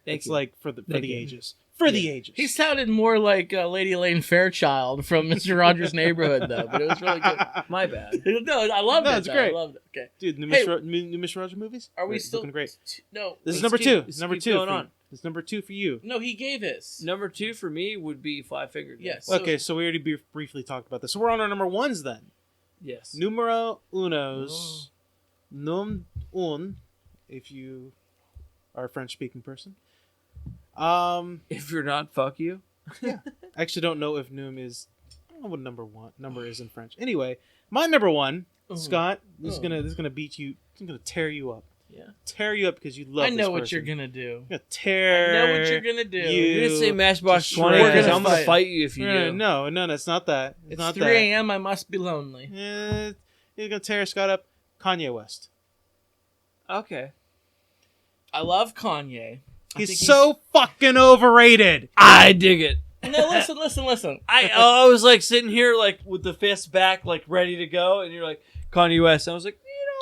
Speaker 3: Thank
Speaker 2: It's
Speaker 3: you.
Speaker 2: like for the
Speaker 3: Thank you.
Speaker 2: ages. For the ages.
Speaker 1: He sounded more like Lady Elaine Fairchild from Mr. Rogers' Neighborhood, though, but it was really good.
Speaker 3: My bad.
Speaker 1: No, I loved
Speaker 2: No,
Speaker 1: it.
Speaker 2: it's
Speaker 1: though.
Speaker 2: great.
Speaker 1: I loved it. Okay.
Speaker 2: Dude, new
Speaker 1: Hey,
Speaker 2: Mr. Rogers movies?
Speaker 1: Are we
Speaker 2: Great,
Speaker 1: still...
Speaker 2: looking great?
Speaker 1: No.
Speaker 2: This is
Speaker 3: Let's
Speaker 2: number
Speaker 3: keep-
Speaker 2: two.
Speaker 3: let's
Speaker 2: It's number
Speaker 3: keep
Speaker 2: two.
Speaker 3: going
Speaker 2: for
Speaker 3: on.
Speaker 2: you. It's number 2 for you.
Speaker 1: No, he gave his.
Speaker 3: Number 2 for me would be Five Finger Death.
Speaker 1: Yes. So-
Speaker 2: Okay, so we already briefly talked about this. So we're on our number 1s then.
Speaker 3: Yes.
Speaker 2: Numero unos. Num un, if you are a French-speaking person.
Speaker 3: If you're not, fuck you.
Speaker 2: I actually don't know if num is... I don't know what number is in French. Anyway, my number 1, Scott, this is gonna beat you. It's gonna tear you up.
Speaker 1: Yeah.
Speaker 2: Tear you up because you love
Speaker 1: I know
Speaker 2: this
Speaker 1: what
Speaker 2: person.
Speaker 1: you're gonna do.
Speaker 2: Gonna tear.
Speaker 1: I know what you're gonna do.
Speaker 3: You're gonna say Matchbox
Speaker 2: Destroy
Speaker 3: 20 because
Speaker 2: it.
Speaker 3: I'm gonna
Speaker 1: Fight.
Speaker 3: fight you if you do.
Speaker 2: No, it's not that.
Speaker 1: It's
Speaker 2: not
Speaker 1: 3
Speaker 2: that.
Speaker 1: a.m. I must be lonely.
Speaker 2: You're gonna tear Scott up. Kanye West.
Speaker 3: Okay.
Speaker 1: I love Kanye. I think
Speaker 2: He's so fucking overrated.
Speaker 3: I dig it.
Speaker 1: No, listen.
Speaker 3: I was like sitting here like with the fist back, like ready to go, and you're like Kanye West. And I was like,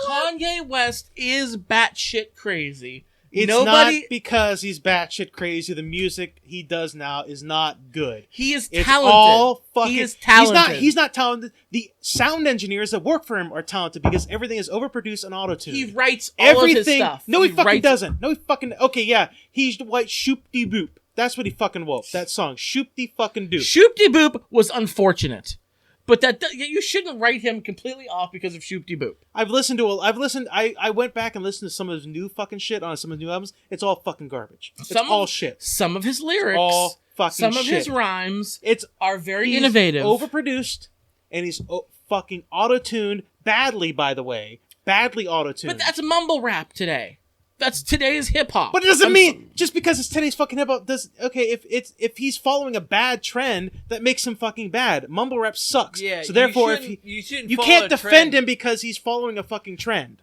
Speaker 1: Kanye West is batshit crazy.
Speaker 2: It's
Speaker 1: Nobody.
Speaker 2: not because he's batshit crazy. The music he does now is not good.
Speaker 1: He is
Speaker 2: It's
Speaker 1: talented.
Speaker 2: all fucking.
Speaker 1: He is talented.
Speaker 2: He's not talented. The sound engineers that work for him are talented because everything is overproduced and auto-tuned.
Speaker 1: He writes all of his
Speaker 2: Everything.
Speaker 1: stuff.
Speaker 2: No, he fucking
Speaker 1: writes-
Speaker 2: doesn't. No, he fucking. Okay, yeah, he's the white shoop de boop. That's what he fucking wrote. That song, shoop de fucking doop.
Speaker 1: Shoop de Boop was unfortunate, but you shouldn't write him completely off because of Shoop de Boop.
Speaker 2: I went back and listened to some of his new fucking shit on some of his new albums. It's all fucking garbage. It's all shit.
Speaker 1: Some of his lyrics,
Speaker 2: All fucking
Speaker 1: some
Speaker 2: shit.
Speaker 1: of his rhymes
Speaker 2: It's
Speaker 1: are very
Speaker 2: he's
Speaker 1: innovative.
Speaker 2: overproduced, and he's fucking auto-tuned badly, by the way. Badly auto-tuned.
Speaker 1: But that's mumble rap today. That's today's hip hop.
Speaker 2: But it doesn't mean just because it's today's fucking hip hop does okay. If he's following a bad trend, that makes him fucking bad. Mumble rap sucks.
Speaker 3: yeah.
Speaker 2: So therefore,
Speaker 3: you shouldn't
Speaker 2: you
Speaker 3: follow
Speaker 2: can't
Speaker 3: a
Speaker 2: defend
Speaker 3: trend.
Speaker 2: him because he's following a fucking trend.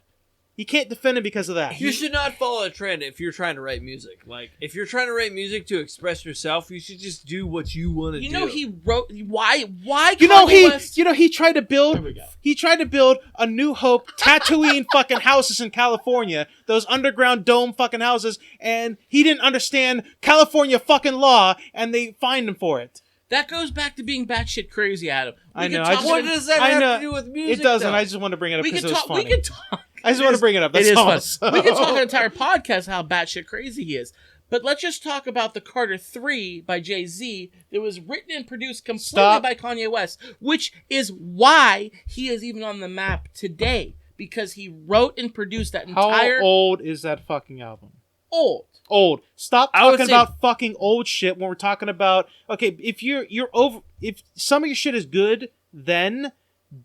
Speaker 2: You can't defend him because of that.
Speaker 3: You should not follow a trend if you're trying to write music. Like, if you're trying to write music to express yourself, you should just do what you want to do.
Speaker 1: You know he wrote why
Speaker 2: You know
Speaker 1: Kanye West?
Speaker 2: he tried to build.
Speaker 1: There we go.
Speaker 2: He tried to build a New Hope Tatooine fucking houses in California, those underground dome fucking houses, and he didn't understand California fucking law, and they fined him for it.
Speaker 1: That goes back to being batshit crazy, Adam.
Speaker 2: I know.
Speaker 3: What does that have to do with music?
Speaker 2: It doesn't.
Speaker 3: though?
Speaker 2: I just want to bring it up
Speaker 1: We
Speaker 2: because
Speaker 1: can
Speaker 2: it was
Speaker 1: talk.
Speaker 2: funny.
Speaker 1: We can talk.
Speaker 2: I just want to bring it up. That's
Speaker 1: It is
Speaker 2: all.
Speaker 1: fun.
Speaker 2: So-
Speaker 1: We can talk an entire podcast how batshit crazy he is. But let's just talk about the Carter 3 by Jay-Z that was written and produced completely
Speaker 2: Stop.
Speaker 1: by Kanye West, which is why he is even on the map today, because he wrote and produced that
Speaker 2: How
Speaker 1: entire
Speaker 2: old is that fucking album?
Speaker 1: old.
Speaker 2: Old. Stop
Speaker 3: I would
Speaker 2: talking
Speaker 3: say-
Speaker 2: about fucking old shit when we're talking about okay. If you're over, if some of your shit is good, then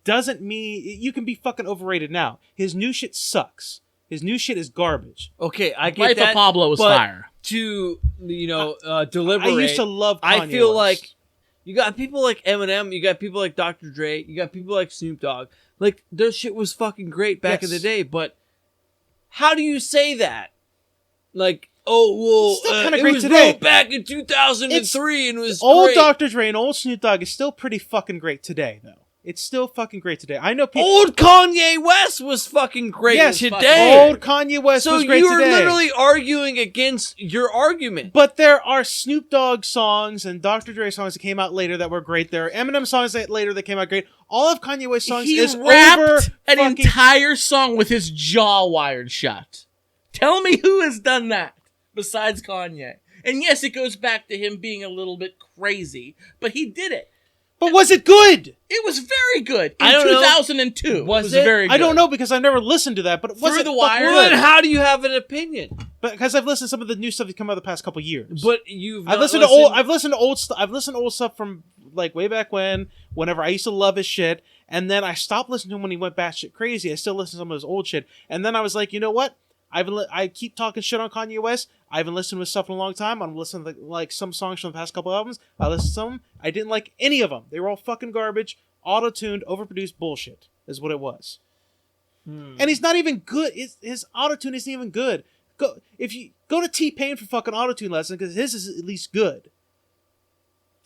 Speaker 2: doesn't mean you can be fucking overrated now. His new shit sucks. His new shit is garbage.
Speaker 3: Okay, I get
Speaker 1: Life
Speaker 3: that.
Speaker 1: of Pablo was
Speaker 3: but
Speaker 1: fire.
Speaker 3: To deliberate,
Speaker 2: I used to love. Kanye
Speaker 3: I feel
Speaker 2: West.
Speaker 3: like you got people like Eminem, you got people like Dr. Dre, you got people like Snoop Dogg. Like their shit was fucking great back in the
Speaker 2: Yes.
Speaker 3: day, but how do you say that? Like, oh well,
Speaker 2: It's still kinda
Speaker 3: it
Speaker 2: great
Speaker 3: was
Speaker 2: today.
Speaker 3: wrote back in 2003 and it was
Speaker 2: old
Speaker 3: great.
Speaker 2: Dr. Dre and old Snoop Dogg is still pretty fucking great today, though. It's still fucking great today. I know people.
Speaker 3: Old Kanye West was fucking great
Speaker 2: Yes,
Speaker 3: today.
Speaker 2: Old Kanye West
Speaker 3: so
Speaker 2: was great
Speaker 3: you were
Speaker 2: today.
Speaker 3: literally arguing against your argument.
Speaker 2: But there are Snoop Dogg songs and Dr. Dre songs that came out later that were great. There are Eminem songs that came out great. All of Kanye West's songs
Speaker 1: He
Speaker 2: is
Speaker 1: rapped
Speaker 2: over
Speaker 1: an
Speaker 2: fucking...
Speaker 1: entire song with his jaw wired shut. Tell me who has done that besides Kanye. And yes, it goes back to him being a little bit crazy, but he did it.
Speaker 2: But was it good?
Speaker 1: It was very good in
Speaker 3: I don't know.
Speaker 1: 2002.
Speaker 3: Was
Speaker 1: it
Speaker 3: it?
Speaker 1: very good.
Speaker 2: I don't know because I've never listened to that, but was
Speaker 1: Through
Speaker 2: it
Speaker 1: the
Speaker 2: fucking
Speaker 1: Wire?
Speaker 3: Well,
Speaker 2: good?
Speaker 3: then how do you have an opinion?
Speaker 2: Because I've listened to some of the new stuff that's come out the past couple years.
Speaker 3: But you've
Speaker 2: I've
Speaker 3: not
Speaker 2: listened to old. I've listened to old stuff. I've listened to old stuff from like way back whenever I used to love his shit, and then I stopped listening to him when he went batshit crazy. I still listen to some of his old shit, and then I was like, you know what? I keep talking shit on Kanye West. I haven't listened to his stuff in a long time. I'm listening to like some songs from the past couple albums. I listened to some. I didn't like any of them. They were all fucking garbage, auto-tuned, overproduced bullshit. Is what it was. And he's not even good. His auto-tune isn't even good. Go to T-Pain for fucking auto-tune lesson because his is at least good.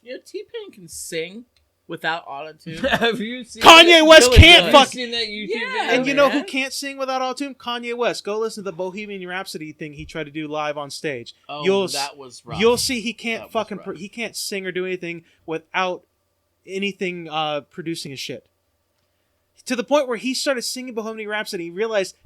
Speaker 1: You know, T-Pain can sing without autotune.
Speaker 3: Have you seen
Speaker 2: Kanye West
Speaker 1: really
Speaker 2: can't
Speaker 1: good.
Speaker 3: Have
Speaker 2: fuck.
Speaker 3: you seen that YouTube
Speaker 1: Yeah,
Speaker 3: video?
Speaker 2: And you know who
Speaker 1: man.
Speaker 2: can't sing without auto-tune? Kanye West. Go listen to the Bohemian Rhapsody thing he tried to do live on stage.
Speaker 1: Oh, that was rough.
Speaker 2: You'll see he can't
Speaker 1: That was
Speaker 2: fucking
Speaker 1: rough.
Speaker 2: he can't sing or do anything without anything producing his shit. To the point where he started singing Bohemian Rhapsody, he realized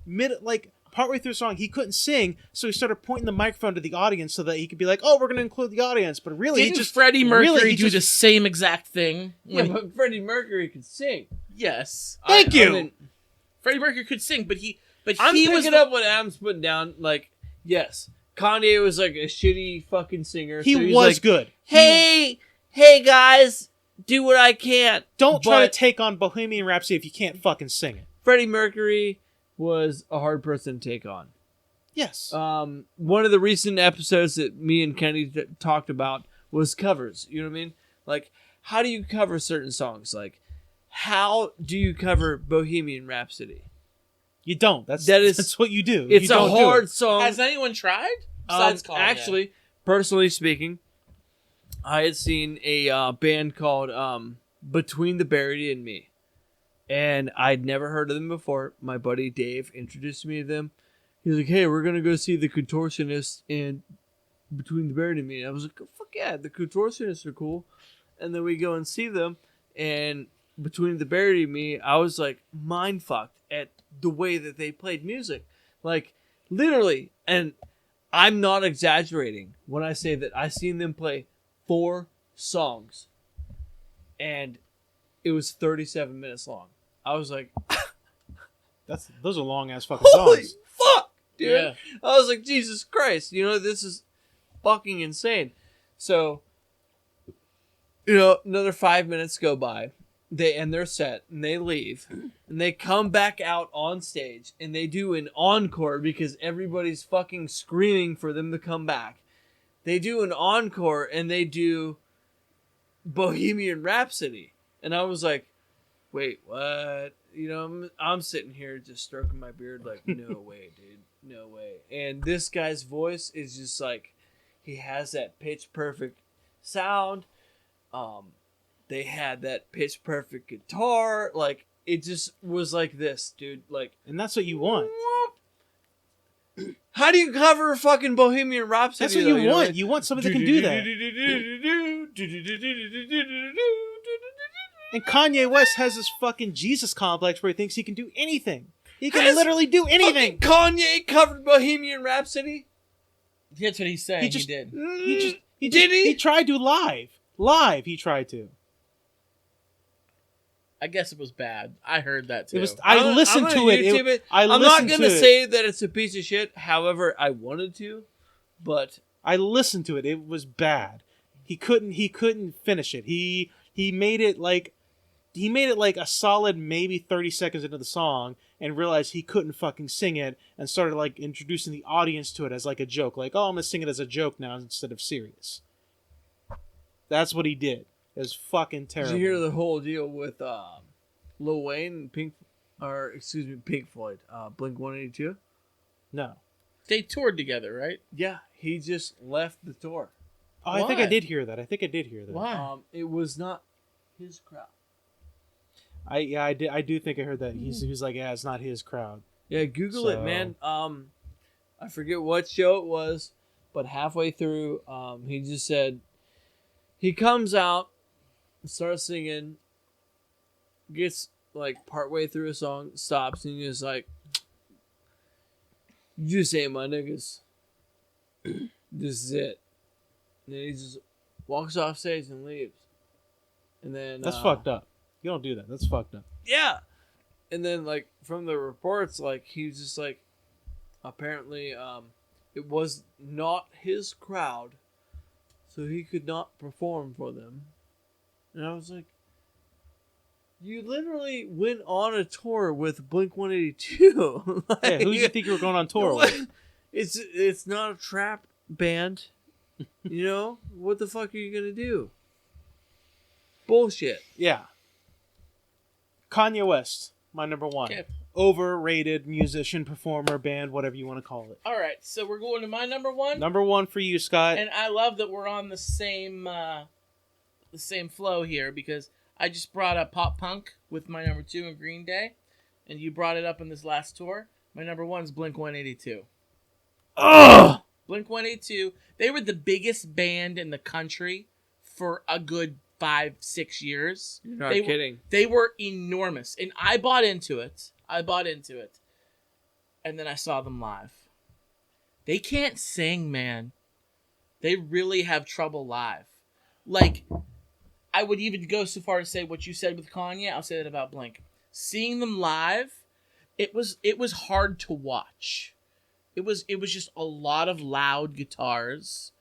Speaker 2: partway through the song he couldn't sing, so he started pointing the microphone to the audience so that he could be like, "Oh, we're going to include the audience." But really,
Speaker 1: Didn't Freddie Mercury
Speaker 2: he
Speaker 1: do the same exact thing?
Speaker 3: Yeah,
Speaker 1: When-
Speaker 3: but Freddie Mercury could sing.
Speaker 1: yes.
Speaker 2: Thank you.
Speaker 3: mean,
Speaker 1: Freddie Mercury could sing, but
Speaker 3: I'm
Speaker 1: he
Speaker 3: picking
Speaker 1: was
Speaker 3: up what Adam's putting down. Like, yes, Kanye was like a shitty fucking singer.
Speaker 2: He
Speaker 3: so he's
Speaker 2: was
Speaker 3: like,
Speaker 2: good.
Speaker 3: Hey guys, do what I can.
Speaker 2: Don't try to
Speaker 3: But
Speaker 2: take on Bohemian Rhapsody if you can't fucking sing it.
Speaker 3: Freddie Mercury was a hard person to take on.
Speaker 2: Yes.
Speaker 3: One of the recent episodes that me and Kenny talked about was covers. You know what I mean? Like, how do you cover certain songs? Like, how do you cover Bohemian Rhapsody?
Speaker 2: You don't. That's what you do.
Speaker 3: It's
Speaker 2: You
Speaker 3: a
Speaker 2: don't do
Speaker 3: hard
Speaker 2: it.
Speaker 3: song.
Speaker 1: Has anyone tried? Besides Kanye.
Speaker 3: Actually, personally speaking, I had seen a band called Between the Buried and Me. And I'd never heard of them before. My buddy Dave introduced me to them. He's like, hey, we're going to go see the Contortionists in Between the Buried and Me. And I was like, oh, fuck yeah, the Contortionists are cool. And then we go and see them. And Between the Buried and Me, I was like mind fucked at the way that they played music. Like, literally. And I'm not exaggerating when I say that I seen them play 4 songs. And it was 37 minutes long. I was like,
Speaker 2: Those are long ass fucking
Speaker 3: holy
Speaker 2: songs.
Speaker 3: fuck, dude.
Speaker 1: Yeah.
Speaker 3: I was like, Jesus Christ, this is fucking insane. So, another 5 minutes go by. They end their set and they leave. And they come back out on stage and they do an encore because everybody's fucking screaming for them to come back. They do an encore and they do Bohemian Rhapsody. And I was like, wait, what? I'm sitting here just stroking my beard like, no way, dude. No way. And this guy's voice is just like, he has that pitch perfect sound. They had that pitch perfect guitar. Like, it just was like this, dude. Like,
Speaker 2: And that's what you want.
Speaker 3: how do you cover fucking Bohemian Rhapsody?
Speaker 2: That's what
Speaker 3: though,
Speaker 2: you want. You want somebody that can do that. And Kanye West has this fucking Jesus complex where he thinks he can do anything. He can
Speaker 3: Has
Speaker 2: literally do anything.
Speaker 3: Fucking Kanye covered Bohemian Rhapsody?
Speaker 1: That's what he's saying. He,
Speaker 2: just-
Speaker 1: did.
Speaker 3: Did he?
Speaker 2: He tried to live. He tried to.
Speaker 1: I guess it was bad. I heard that too.
Speaker 2: It was. I listened to it.
Speaker 3: YouTube it.
Speaker 2: I
Speaker 3: I'm not
Speaker 2: listened
Speaker 3: gonna
Speaker 2: to it.
Speaker 3: say that it's a piece of shit. However, I wanted to, but
Speaker 2: I listened to it. It was bad. He couldn't finish it. He made it like a solid maybe 30 seconds into the song and realized he couldn't fucking sing it and started like introducing the audience to it as like a joke. Like, oh, I'm gonna sing it as a joke now instead of serious. That's what he did. It was fucking terrible.
Speaker 3: did you hear the whole deal with Lil Wayne and Pink Floyd, Blink 182?
Speaker 2: No.
Speaker 1: They toured together, right?
Speaker 3: Yeah, he just left the tour.
Speaker 2: Oh, I think I
Speaker 1: Why?
Speaker 2: did hear that.
Speaker 1: Why?
Speaker 3: It was not his crowd.
Speaker 2: I do think I heard that. He's like, yeah, it's not his crowd.
Speaker 3: Yeah, Google it, man. I forget what show it was, but halfway through, he just said he comes out, starts singing, gets like partway through a song, stops, and he's like, "You just ain't my niggas. This is it." And then he just walks off stage and leaves. And then
Speaker 2: That's fucked up. You don't do that. That's fucked up.
Speaker 3: Yeah. And then like from the reports, like he was just like, apparently, it was not his crowd, so he could not perform for them. And I was like, you literally went on a tour with Blink-182. Like,
Speaker 2: Yeah, who do you think you were going on tour with?
Speaker 3: It's not a trap band. You know? What the fuck are you gonna do? Bullshit.
Speaker 2: Yeah. Kanye West, my number one.
Speaker 1: Okay.
Speaker 2: Overrated musician, performer, band, whatever you want to call it.
Speaker 1: All right, so we're going to my number one.
Speaker 2: Number one for you, Scott.
Speaker 1: And I love that we're on the same flow here because I just brought up pop punk with my number 2 in Green Day, and you brought it up in this last tour. My number 1 is Blink-182.
Speaker 2: Ugh!
Speaker 1: Blink-182, they were the biggest band in the country for a good 5-6 years.
Speaker 3: You're not
Speaker 1: They-
Speaker 3: kidding.
Speaker 1: They were enormous, and I bought into it. And then I saw them live. They can't sing, man. They really have trouble live. Like, I would even go so far to say what you said with Kanye. I'll say that about Blink. Seeing them live, it was hard to watch. It was just a lot of loud guitars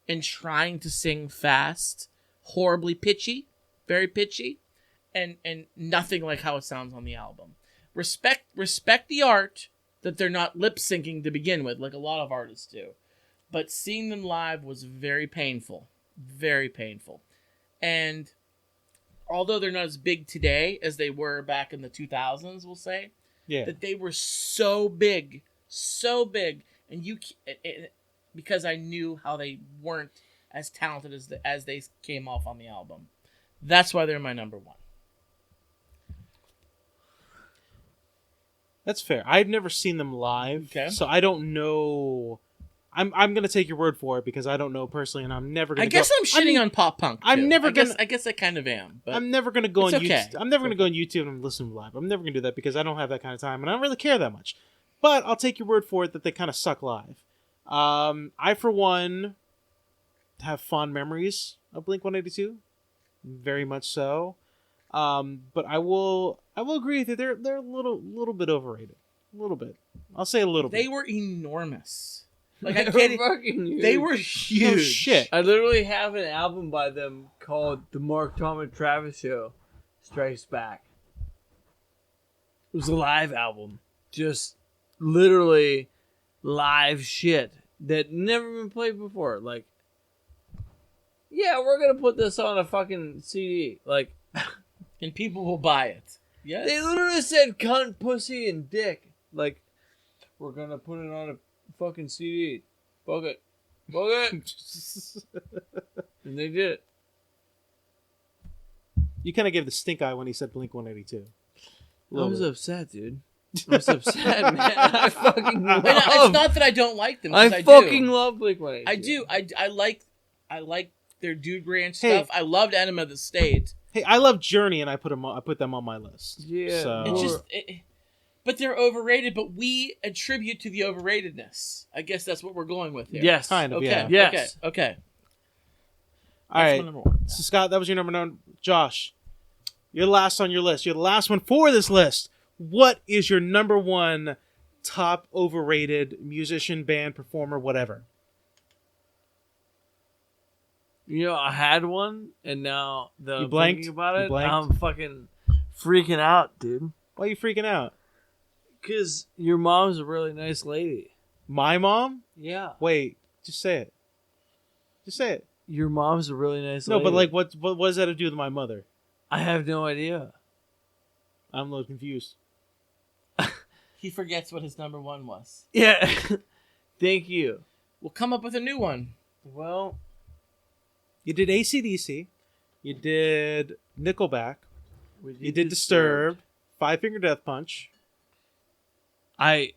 Speaker 1: and trying to sing fast, horribly pitchy, very pitchy, and nothing like how it sounds on the album. Respect the art that they're not lip syncing to begin with, like a lot of artists do. But seeing them live was very painful. Very painful. And although they're not as big today as they were back in the 2000s, we'll say,
Speaker 2: Yeah.
Speaker 1: that they were so big, and because I knew how they weren't as talented as they came off on the album. That's why they're my number 1.
Speaker 2: That's fair. I've never seen them live,
Speaker 1: Okay.
Speaker 2: so I don't know. I'm gonna take your word for it because I don't know personally, and I'm never gonna.
Speaker 1: I guess I'm shitting on pop punk.
Speaker 2: I'm
Speaker 1: too.
Speaker 2: never
Speaker 1: I guess,
Speaker 2: gonna-
Speaker 1: I guess I kind of am. But
Speaker 2: I'm never gonna go on
Speaker 1: it's okay.
Speaker 2: YouTube. I'm never gonna go on YouTube and listen to them live. I'm never gonna do that because I don't have that kind of time, and I don't really care that much. But I'll take your word for it that they kind of suck live. I, for one, have fond memories of Blink-182, very much so. But I will agree with you. They're a little bit overrated, a little bit. I'll say a little
Speaker 1: they
Speaker 2: bit.
Speaker 1: were enormous. Like I
Speaker 3: They
Speaker 1: get
Speaker 3: were
Speaker 1: it.
Speaker 3: fucking huge.
Speaker 1: They were huge.
Speaker 2: Oh shit!
Speaker 3: I literally have an album by them called The Mark Tom and Travis Show Strikes Back. It was a live album. Just literally live shit that never been played before. Like, yeah, we're going to put this on a fucking CD. Like,
Speaker 1: And people will buy it. Yes.
Speaker 3: they literally said cunt, pussy, and dick. Like, we're going to put it on a fucking CD. Fuck it. Fuck it. And they did it.
Speaker 2: You kind of gave the stink eye when he said Blink-182.
Speaker 3: I was upset, dude. I was upset, man. I fucking love.
Speaker 1: And it's not that I don't like them. 'cause
Speaker 3: I
Speaker 1: I
Speaker 3: fucking
Speaker 1: do.
Speaker 3: love Blink-182.
Speaker 1: I do. I like their Dude Ranch
Speaker 2: Hey.
Speaker 1: stuff. I loved Enema of the State.
Speaker 2: Hey, I love Journey, and I put them on my list.
Speaker 3: Yeah.
Speaker 2: So-
Speaker 1: It's just, but they're overrated. But we attribute to the overratedness. I guess that's what we're going with here.
Speaker 3: Yes.
Speaker 2: Kind of,
Speaker 1: Okay.
Speaker 2: yeah.
Speaker 3: Yes.
Speaker 1: Okay.
Speaker 2: All
Speaker 1: That's
Speaker 2: right.
Speaker 1: my number 1.
Speaker 2: So Scott, that was your number 9. Josh, you're last on your list. You're the last one for this list. What is your number 1 top overrated musician, band, performer, whatever?
Speaker 3: You know, I had one, and now that
Speaker 2: You
Speaker 3: I'm
Speaker 2: blanked?
Speaker 3: thinking about
Speaker 2: You
Speaker 3: it,
Speaker 2: blanked?
Speaker 3: I'm fucking freaking out, dude.
Speaker 2: Why are you freaking out?
Speaker 3: Because your mom's a really nice lady.
Speaker 2: My mom?
Speaker 3: Yeah.
Speaker 2: Wait, just say it. Just say it.
Speaker 3: Your mom's a really nice
Speaker 2: No,
Speaker 3: lady.
Speaker 2: but like, what does that have to do with my mother?
Speaker 3: I have no idea.
Speaker 2: I'm a little confused.
Speaker 1: He forgets what his number 1 was.
Speaker 3: Yeah. Thank you.
Speaker 1: We'll come up with a new one.
Speaker 3: Well,
Speaker 2: You did AC/DC. You did Nickelback. You did Disturbed, Five Finger Death Punch.
Speaker 3: I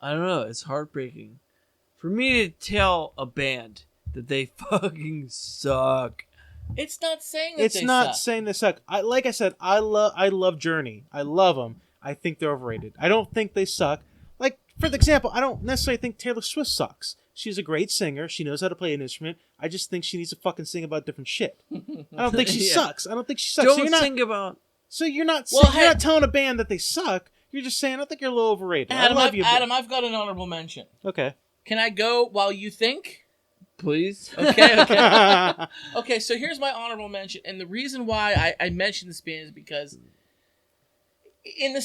Speaker 3: don't know. It's heartbreaking for me to tell a band that they fucking suck.
Speaker 1: It's not saying that
Speaker 2: It's
Speaker 1: they
Speaker 2: not
Speaker 1: suck.
Speaker 2: saying they suck. Like I said, I love Journey. I love them. I think they're overrated. I don't think they suck. Like, for example, I don't necessarily think Taylor Swift sucks. She's a great singer. She knows how to play an instrument. I just think she needs to fucking sing about different shit. I don't think she
Speaker 3: Yeah.
Speaker 2: sucks. I don't think she sucks.
Speaker 3: Don't
Speaker 2: so you're not,
Speaker 3: think about.
Speaker 2: so you're not,
Speaker 1: Well,
Speaker 2: you're
Speaker 1: hey-
Speaker 2: not telling a band that they suck. You're just saying, I think you're a little overrated.
Speaker 1: Adam,
Speaker 2: I love you.
Speaker 1: Adam, I've got an honorable mention.
Speaker 2: Okay.
Speaker 1: Can I go while you think?
Speaker 3: Please.
Speaker 1: Okay. Okay, so here's my honorable mention, and the reason why I mentioned this band is because in the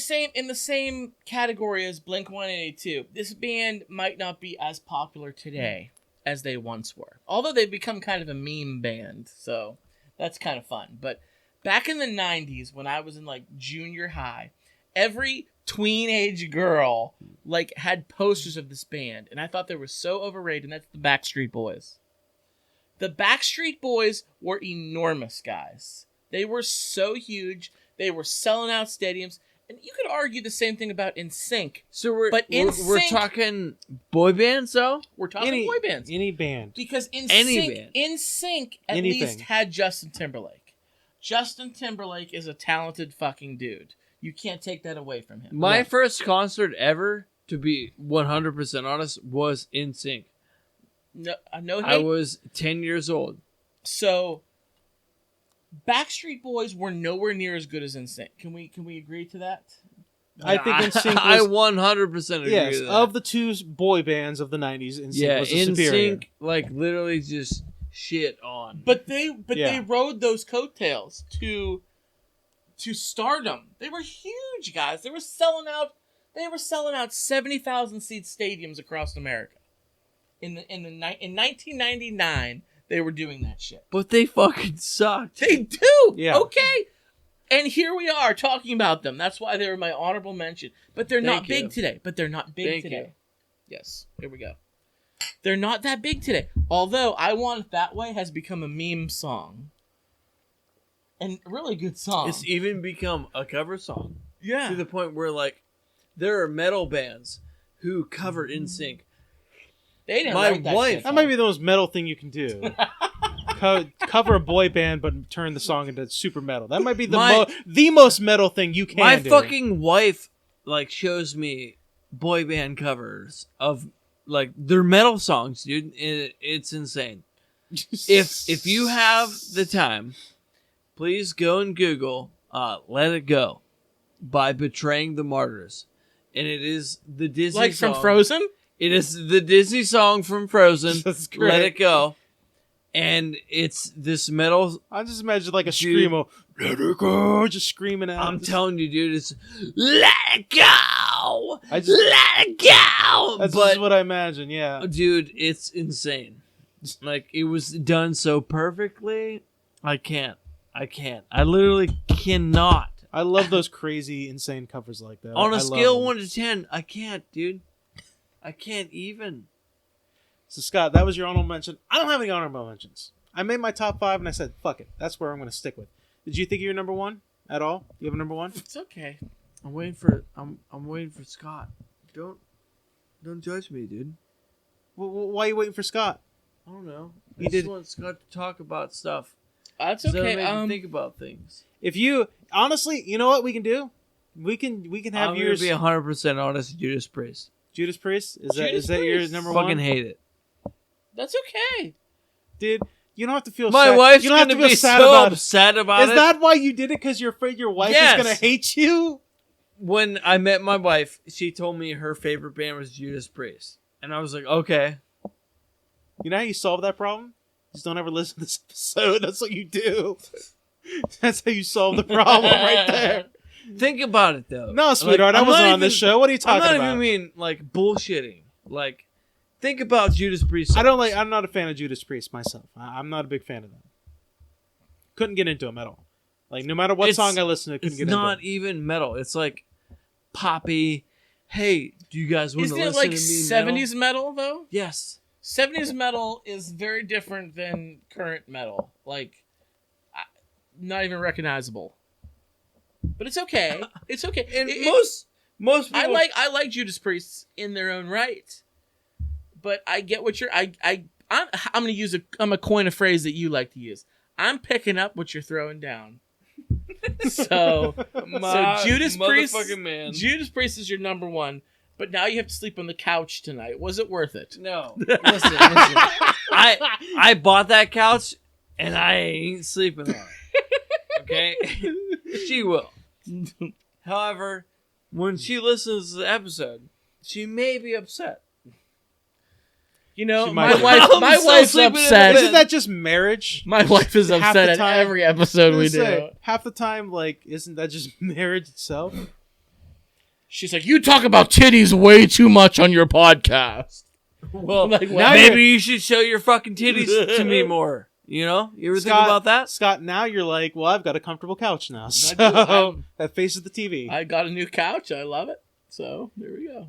Speaker 1: same category as Blink-182, this band might not be as popular today as they once were. Although they've become kind of a meme band, so that's kind of fun. But back in the 90s, when I was in like junior high, every tween-age girl like had posters of this band, and I thought they were so overrated, and that's the Backstreet Boys. The Backstreet Boys were enormous, guys. They were so huge. They were selling out stadiums. And you could argue the same thing about NSYNC.
Speaker 3: So we're
Speaker 1: NSYNC
Speaker 3: talking boy bands though.
Speaker 1: We're talking boy bands.
Speaker 2: Any band.
Speaker 1: Because
Speaker 3: Any band.
Speaker 1: NSYNC at
Speaker 2: Anything.
Speaker 1: least had Justin Timberlake. Justin Timberlake is a talented fucking dude. You can't take that away from him.
Speaker 3: My
Speaker 2: Yeah.
Speaker 3: first concert ever, to be 100% honest, was NSYNC.
Speaker 1: No, no
Speaker 3: I
Speaker 1: hate.
Speaker 3: was 10 years old.
Speaker 1: So, Backstreet Boys were nowhere near as good as NSYNC. Can we agree to that?
Speaker 2: I think NSYNC
Speaker 3: I
Speaker 2: was,
Speaker 3: 100% agree
Speaker 2: yes,
Speaker 3: with that.
Speaker 2: of the two boy bands of the 90s, NSYNC
Speaker 3: yeah,
Speaker 2: was the superior.
Speaker 3: NSYNC, like, literally just shit on.
Speaker 1: But they
Speaker 2: Yeah.
Speaker 1: rode those coattails to stardom. They were huge, guys. They were selling out 70,000 seat stadiums across America. In 1999, they were doing that shit.
Speaker 3: But they fucking sucked.
Speaker 1: They do.
Speaker 2: Yeah.
Speaker 1: Okay. And here we are talking about them. That's why they were my honorable mention. But they're not
Speaker 3: Thank you.
Speaker 1: big today.
Speaker 3: Thank
Speaker 1: today.
Speaker 3: you.
Speaker 1: Yes. Here we go. They're not that big today. Although I Want It That Way has become a meme song. And a really good song.
Speaker 3: It's even become a cover song.
Speaker 1: yeah.
Speaker 3: To the point where, like, there are metal bands who cover NSYNC.
Speaker 1: They didn't
Speaker 3: My
Speaker 1: write that
Speaker 3: wife-
Speaker 1: shit
Speaker 2: That
Speaker 1: down.
Speaker 2: might be the most metal thing you can do. Cover a boy band, but turn the song into super metal. That might be the most metal thing you can
Speaker 3: My
Speaker 2: do.
Speaker 3: fucking wife, like, shows me boy band covers of, like, their metal songs, dude. It's insane. If you have the time, please go and Google "Let It Go" by Betraying the Martyrs, and it is the Disney
Speaker 1: like
Speaker 3: song.
Speaker 1: from Frozen?
Speaker 3: It is the Disney song from Frozen.
Speaker 2: That's
Speaker 3: "Let
Speaker 2: great.
Speaker 3: It Go," and it's this metal.
Speaker 2: I just imagine like a
Speaker 3: Dude.
Speaker 2: screamo. Let it go, just screaming out.
Speaker 3: I'm telling you, dude, it's "Let It Go."
Speaker 2: I just-
Speaker 3: Let it go.
Speaker 2: That's
Speaker 3: But
Speaker 2: just what I imagine. Yeah.
Speaker 3: dude, it's insane. Like, it was done so perfectly. I can't. I literally cannot.
Speaker 2: I love those crazy, insane covers like that.
Speaker 3: On
Speaker 2: I
Speaker 3: a
Speaker 2: love
Speaker 3: scale
Speaker 2: them.
Speaker 3: 1 to 10, I can't, dude. I can't even.
Speaker 2: So Scott, that was your honorable mention. I don't have any honorable mentions. I made my top 5 and I said, "Fuck it, that's where I'm going to stick with." Did you think of your number one at all? You have a number one?
Speaker 1: It's okay.
Speaker 3: I'm waiting for Scott. Don't judge me, dude.
Speaker 2: Why are you waiting for Scott?
Speaker 3: I don't know. I
Speaker 2: You
Speaker 3: just
Speaker 2: did-
Speaker 3: want Scott to talk about stuff.
Speaker 1: That's
Speaker 3: So
Speaker 1: okay.
Speaker 3: that make me think about things.
Speaker 2: If you honestly, you know what we can do? We can have
Speaker 3: I'm
Speaker 2: yours.
Speaker 3: gonna be 100% honest. Judas Priest.
Speaker 2: Judas Priest. Is
Speaker 1: Judas
Speaker 2: that your
Speaker 1: Priest.
Speaker 2: number
Speaker 3: Fucking
Speaker 2: one?
Speaker 3: hate it.
Speaker 1: That's okay.
Speaker 2: Dude, you don't have to feel.
Speaker 3: My
Speaker 2: sad.
Speaker 3: wife's
Speaker 2: you don't have
Speaker 3: gonna
Speaker 2: to feel
Speaker 3: be
Speaker 2: sad
Speaker 3: so
Speaker 2: about it.
Speaker 3: upset about
Speaker 2: Is
Speaker 3: it.
Speaker 2: that why you did it? Because you're afraid your wife
Speaker 3: Yes.
Speaker 2: is gonna hate you?
Speaker 3: When I met my wife, she told me her favorite band was Judas Priest, and I was like, okay.
Speaker 2: You know how you solve that problem? Just don't ever listen to this episode. That's what you do. That's how you solve the problem right there.
Speaker 3: Think about it though.
Speaker 2: No, sweetheart, I
Speaker 3: I'm
Speaker 2: wasn't
Speaker 3: not
Speaker 2: on this
Speaker 3: even-
Speaker 2: show. What are you
Speaker 3: I'm
Speaker 2: talking
Speaker 3: not
Speaker 2: about?
Speaker 3: even mean like bullshitting. Like, think about Judas Priest.
Speaker 2: I'm not a fan of Judas Priest myself. I'm not a big fan of them. Couldn't get into them at all. Like, no matter what
Speaker 3: It's-
Speaker 2: song I listened to, couldn't
Speaker 3: It's
Speaker 2: get
Speaker 3: not
Speaker 2: into
Speaker 3: even metal. It's like poppy. Hey, do you guys want to
Speaker 1: Isn't it
Speaker 3: listen
Speaker 1: like
Speaker 3: to me
Speaker 1: 70s metal though?
Speaker 3: Yes.
Speaker 1: 70s metal is very different than current metal. Like, not even recognizable. But it's okay. It's okay.
Speaker 3: And most people,
Speaker 1: I like Judas Priest in their own right. But I get what you're. I'm gonna use I'm a coin a phrase that you like to use. I'm picking up what you're throwing down. So Judas Priest,
Speaker 3: man.
Speaker 1: Judas Priest is your number one. But now you have to sleep on the couch tonight. Was it worth it?
Speaker 3: No, listen. I bought that couch, and I ain't sleeping on it. Okay, she will. However, when she listens to the episode, she may be upset.
Speaker 1: You know,
Speaker 2: She
Speaker 1: my
Speaker 2: might-
Speaker 1: wife's
Speaker 3: sleeping in the
Speaker 1: upset.
Speaker 3: bed.
Speaker 2: Isn't that just marriage?
Speaker 1: My wife is
Speaker 2: Half
Speaker 1: upset
Speaker 2: the
Speaker 1: at
Speaker 2: time-
Speaker 1: every episode we
Speaker 2: I was gonna
Speaker 1: do.
Speaker 2: say, half the time, like, isn't that just marriage itself?
Speaker 1: She's like, you talk about titties way too much on your podcast.
Speaker 3: Well,
Speaker 1: Like,
Speaker 2: now
Speaker 3: maybe you should show your fucking titties to me more. You know, you ever think about that?
Speaker 2: Scott, now you're like, well, I've got a comfortable couch now.
Speaker 1: do.
Speaker 2: So that faces the TV.
Speaker 1: I got a new couch. I love it. So there we go.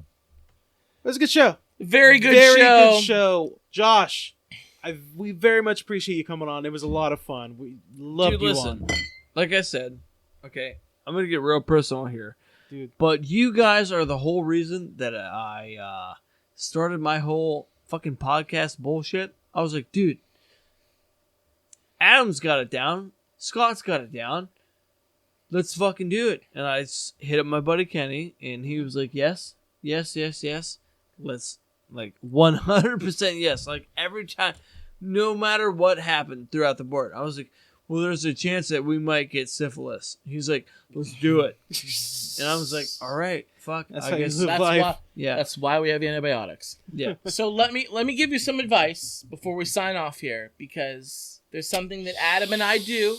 Speaker 2: It was a good show.
Speaker 1: Very good
Speaker 2: Very
Speaker 1: show.
Speaker 2: good show. Josh, we very much appreciate you coming on. It was a lot of fun. We loved
Speaker 3: Dude,
Speaker 2: you
Speaker 3: listen.
Speaker 2: on.
Speaker 3: Like I said, okay, I'm gonna get real personal here.
Speaker 2: Dude.
Speaker 3: But you guys are the whole reason that I started my whole fucking podcast bullshit. I was like, dude, Adam's got it down. Scott's got it down. Let's fucking do it. And I hit up my buddy Kenny, and he was like, yes. Let's, like, 100% yes. Like, every time, no matter what happened throughout the board, I was like, well, there's a chance that we might get syphilis. He's like, let's do it. And I was like, all right, fuck.
Speaker 2: That's
Speaker 3: I
Speaker 2: how you
Speaker 3: guess,
Speaker 2: live
Speaker 1: That's
Speaker 2: life.
Speaker 1: why.
Speaker 3: yeah,
Speaker 1: That's why we have antibiotics.
Speaker 3: yeah.
Speaker 1: So let me give you some advice before we sign off here, because there's something that Adam and I do.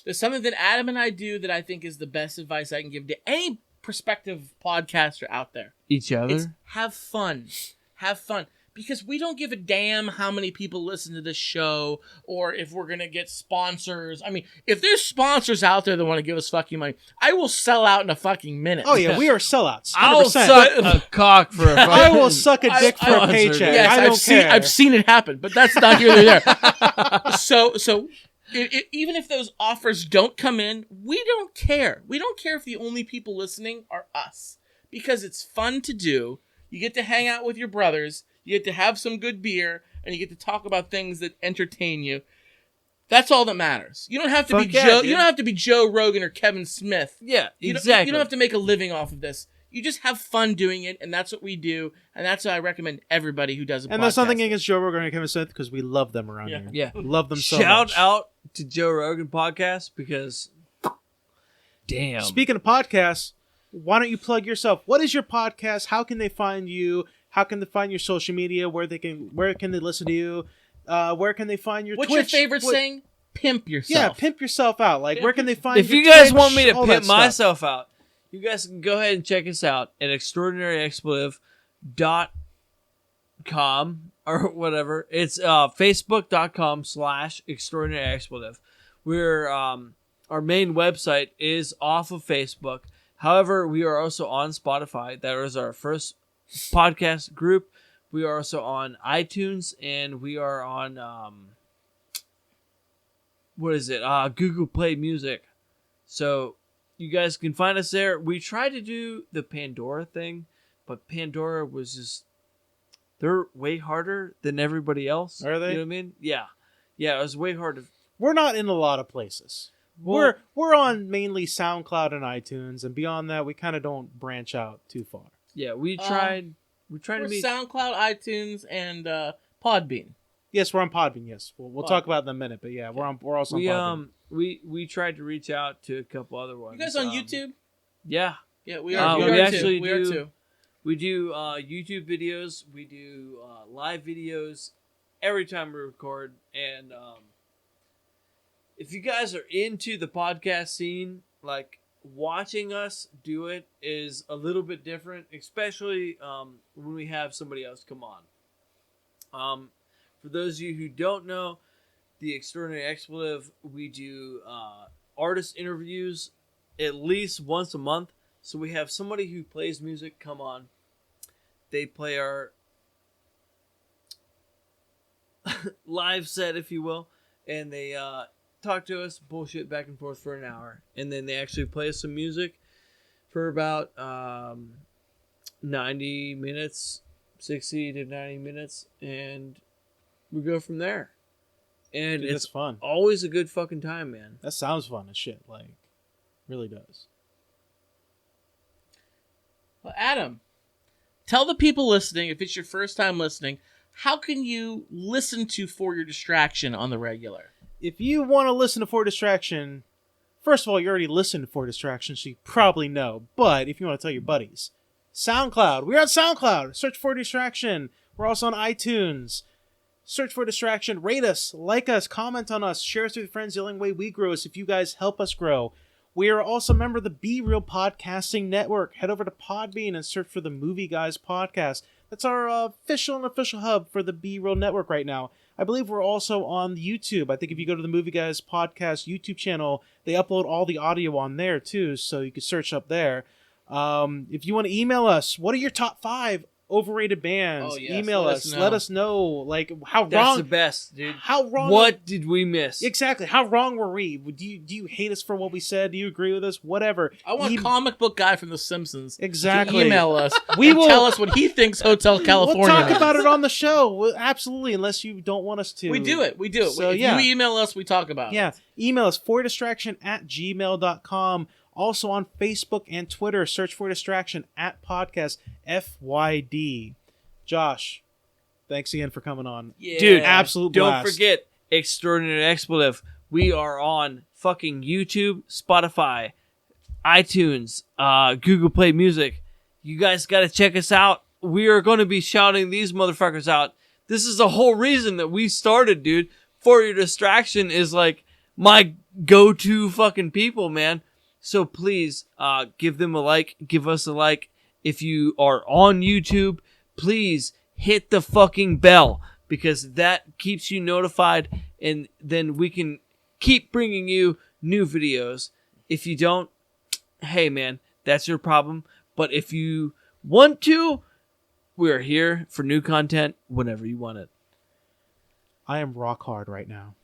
Speaker 1: There's something that Adam and I do that I think is the best advice I can give to any prospective podcaster out there.
Speaker 3: Each other?
Speaker 1: It's have fun. Have fun. Because we don't give a damn how many people listen to this show or if we're going to get sponsors. I mean, if there's sponsors out there that want to give us fucking money, I will sell out in a fucking minute.
Speaker 2: Oh, yeah, we are sellouts. 100%.
Speaker 3: I'll suck a cock for a
Speaker 2: I will
Speaker 3: fucking-
Speaker 2: suck a dick for a
Speaker 3: sponsored
Speaker 2: paycheck.
Speaker 3: it.
Speaker 1: Yes,
Speaker 2: I don't care.
Speaker 1: I've seen it happen, but that's not here nor there. So even if those offers don't come in, we don't care. We don't care if the only people listening are us, because it's fun to do. You get to hang out with your brothers. You get to have some good beer, and you get to talk about things that entertain you. That's all that matters. You don't have to
Speaker 3: Fuck
Speaker 1: be
Speaker 3: yeah,
Speaker 1: Joe.
Speaker 3: dude.
Speaker 1: You don't have to be Joe Rogan or Kevin Smith.
Speaker 3: Yeah,
Speaker 1: You
Speaker 3: exactly.
Speaker 1: you don't have to make a living off of this. You just have fun doing it, and that's what we do, and that's what I recommend everybody who does a podcast.
Speaker 2: And there's nothing against Joe Rogan and Kevin Smith because we love them around
Speaker 1: Yeah.
Speaker 2: here.
Speaker 3: Yeah.
Speaker 2: We love them so
Speaker 3: Shout
Speaker 2: much.
Speaker 3: out to Joe Rogan podcast because, damn.
Speaker 2: Speaking of podcasts, why don't you plug yourself? What is your podcast? How can they find you? How can they find your social media? Where can they listen to you? Where can they find your
Speaker 1: What's
Speaker 2: Twitch?
Speaker 1: your favorite saying? Pimp yourself.
Speaker 2: Yeah, pimp yourself out. Like, where can they find
Speaker 3: if
Speaker 2: your
Speaker 3: you guys
Speaker 2: Twitch,
Speaker 3: want me to
Speaker 2: all that
Speaker 3: pimp
Speaker 2: stuff?
Speaker 3: myself out, you guys can go ahead and check us out at extraordinaryexpletive.com or whatever. It's facebook.com/extraordinaryexpletive. We're our main website is off of Facebook. However, we are also on Spotify. That is our first podcast group. We are also on iTunes, and we are on what is it? Google Play Music. So you guys can find us there. We tried to do the Pandora thing, but Pandora was just, they're way harder than everybody else.
Speaker 2: Are they?
Speaker 3: You know what I mean? Yeah. Yeah, it was way harder.
Speaker 2: We're not in a lot of places.
Speaker 3: Well,
Speaker 2: We're on mainly SoundCloud and iTunes, and beyond that, we kind of don't branch out too far.
Speaker 3: yeah, we tried to
Speaker 1: We're
Speaker 3: meet.
Speaker 1: SoundCloud, iTunes, and Podbean.
Speaker 2: Yes, we're on Podbean. Yes, we'll
Speaker 1: Podbean.
Speaker 2: talk about it in a minute. But yeah, we're also on
Speaker 3: We
Speaker 2: Podbean.
Speaker 3: we tried to reach out to a couple other ones.
Speaker 1: You guys on YouTube?
Speaker 3: Yeah.
Speaker 1: Yeah, we are.
Speaker 3: we
Speaker 1: we are
Speaker 3: actually
Speaker 1: too. We are
Speaker 3: do-
Speaker 1: too.
Speaker 3: We do YouTube videos. We do live videos every time we record. And if you guys are into the podcast scene, like watching us do it is a little bit different, especially when we have somebody else come on. For those of you who don't know, the Extraordinary Expletive, we do artist interviews at least once a month. So we have somebody who plays music come on. They play our live set, if you will, and they talk to us, bullshit back and forth for an hour, and then they actually play us some music for about 90 minutes, 60 to 90 minutes, and we go from there. And
Speaker 2: Dude,
Speaker 3: it's
Speaker 2: that's fun.
Speaker 3: always a good fucking time, man.
Speaker 2: That sounds fun as shit. Like, really does.
Speaker 1: Well, Adam, tell the people listening, if it's your first time listening, how can you listen to For Your Distraction on the regular?
Speaker 2: If you want to listen to For Distraction, first of all, you already listened to For Distraction, so you probably know. But if you want to tell your buddies, SoundCloud. We're on SoundCloud. Search For Distraction. We're also on iTunes. Search For Distraction. Rate us, like us, comment on us, share us with your friends. The only way we grow is if you guys help us grow. We are also a member of the Be Real Podcasting Network. Head over to Podbean and search for the Movie Guys Podcast. That's our official and official hub for the Be Real Network right now. I believe we're also on YouTube. I think if you go to the Movie Guys Podcast YouTube channel, they upload all the audio on there too, so you can search up there. If you want to email us, what are your top 5 overrated bands?
Speaker 1: Oh, yes.
Speaker 2: Email
Speaker 1: Let
Speaker 2: us.
Speaker 1: us know.
Speaker 2: Let us know, like, how
Speaker 3: That's
Speaker 2: wrong.
Speaker 3: the best, dude.
Speaker 2: How wrong.
Speaker 3: What did we miss?
Speaker 2: Exactly. How wrong were we? Do you hate us for what we said? Do you agree with us? Whatever.
Speaker 1: I want comic book guy from The Simpsons
Speaker 2: Exactly.
Speaker 1: to email us.
Speaker 2: We
Speaker 1: and
Speaker 2: will
Speaker 1: tell us what he thinks Hotel California.
Speaker 2: We'll talk
Speaker 1: is.
Speaker 2: about it on the show. Absolutely, unless you don't want us to.
Speaker 1: We do it. We do it.
Speaker 2: So,
Speaker 1: if
Speaker 2: yeah.
Speaker 1: you email us, we talk about it.
Speaker 2: Yeah. Email us fordistraction@gmail.com. Also on Facebook and Twitter, search For Distraction @podcast FYD. Josh, thanks again for coming on.
Speaker 1: Yeah.
Speaker 3: Dude,
Speaker 2: absolute
Speaker 3: don't
Speaker 2: blast.
Speaker 3: forget Extraordinary Expletive. We are on fucking YouTube, Spotify, iTunes, Google Play Music. You guys got to check us out. We are going to be shouting these motherfuckers out. This is the whole reason that we started, dude. For Your Distraction is like my go-to fucking people, man. So please give them a like. Give us a like. If you are on YouTube, please hit the fucking bell, because that keeps you notified, and then we can keep bringing you new videos. If you don't, hey man, that's your problem. But if you want to, we're here for new content whenever you want it.
Speaker 2: I am rock hard right now.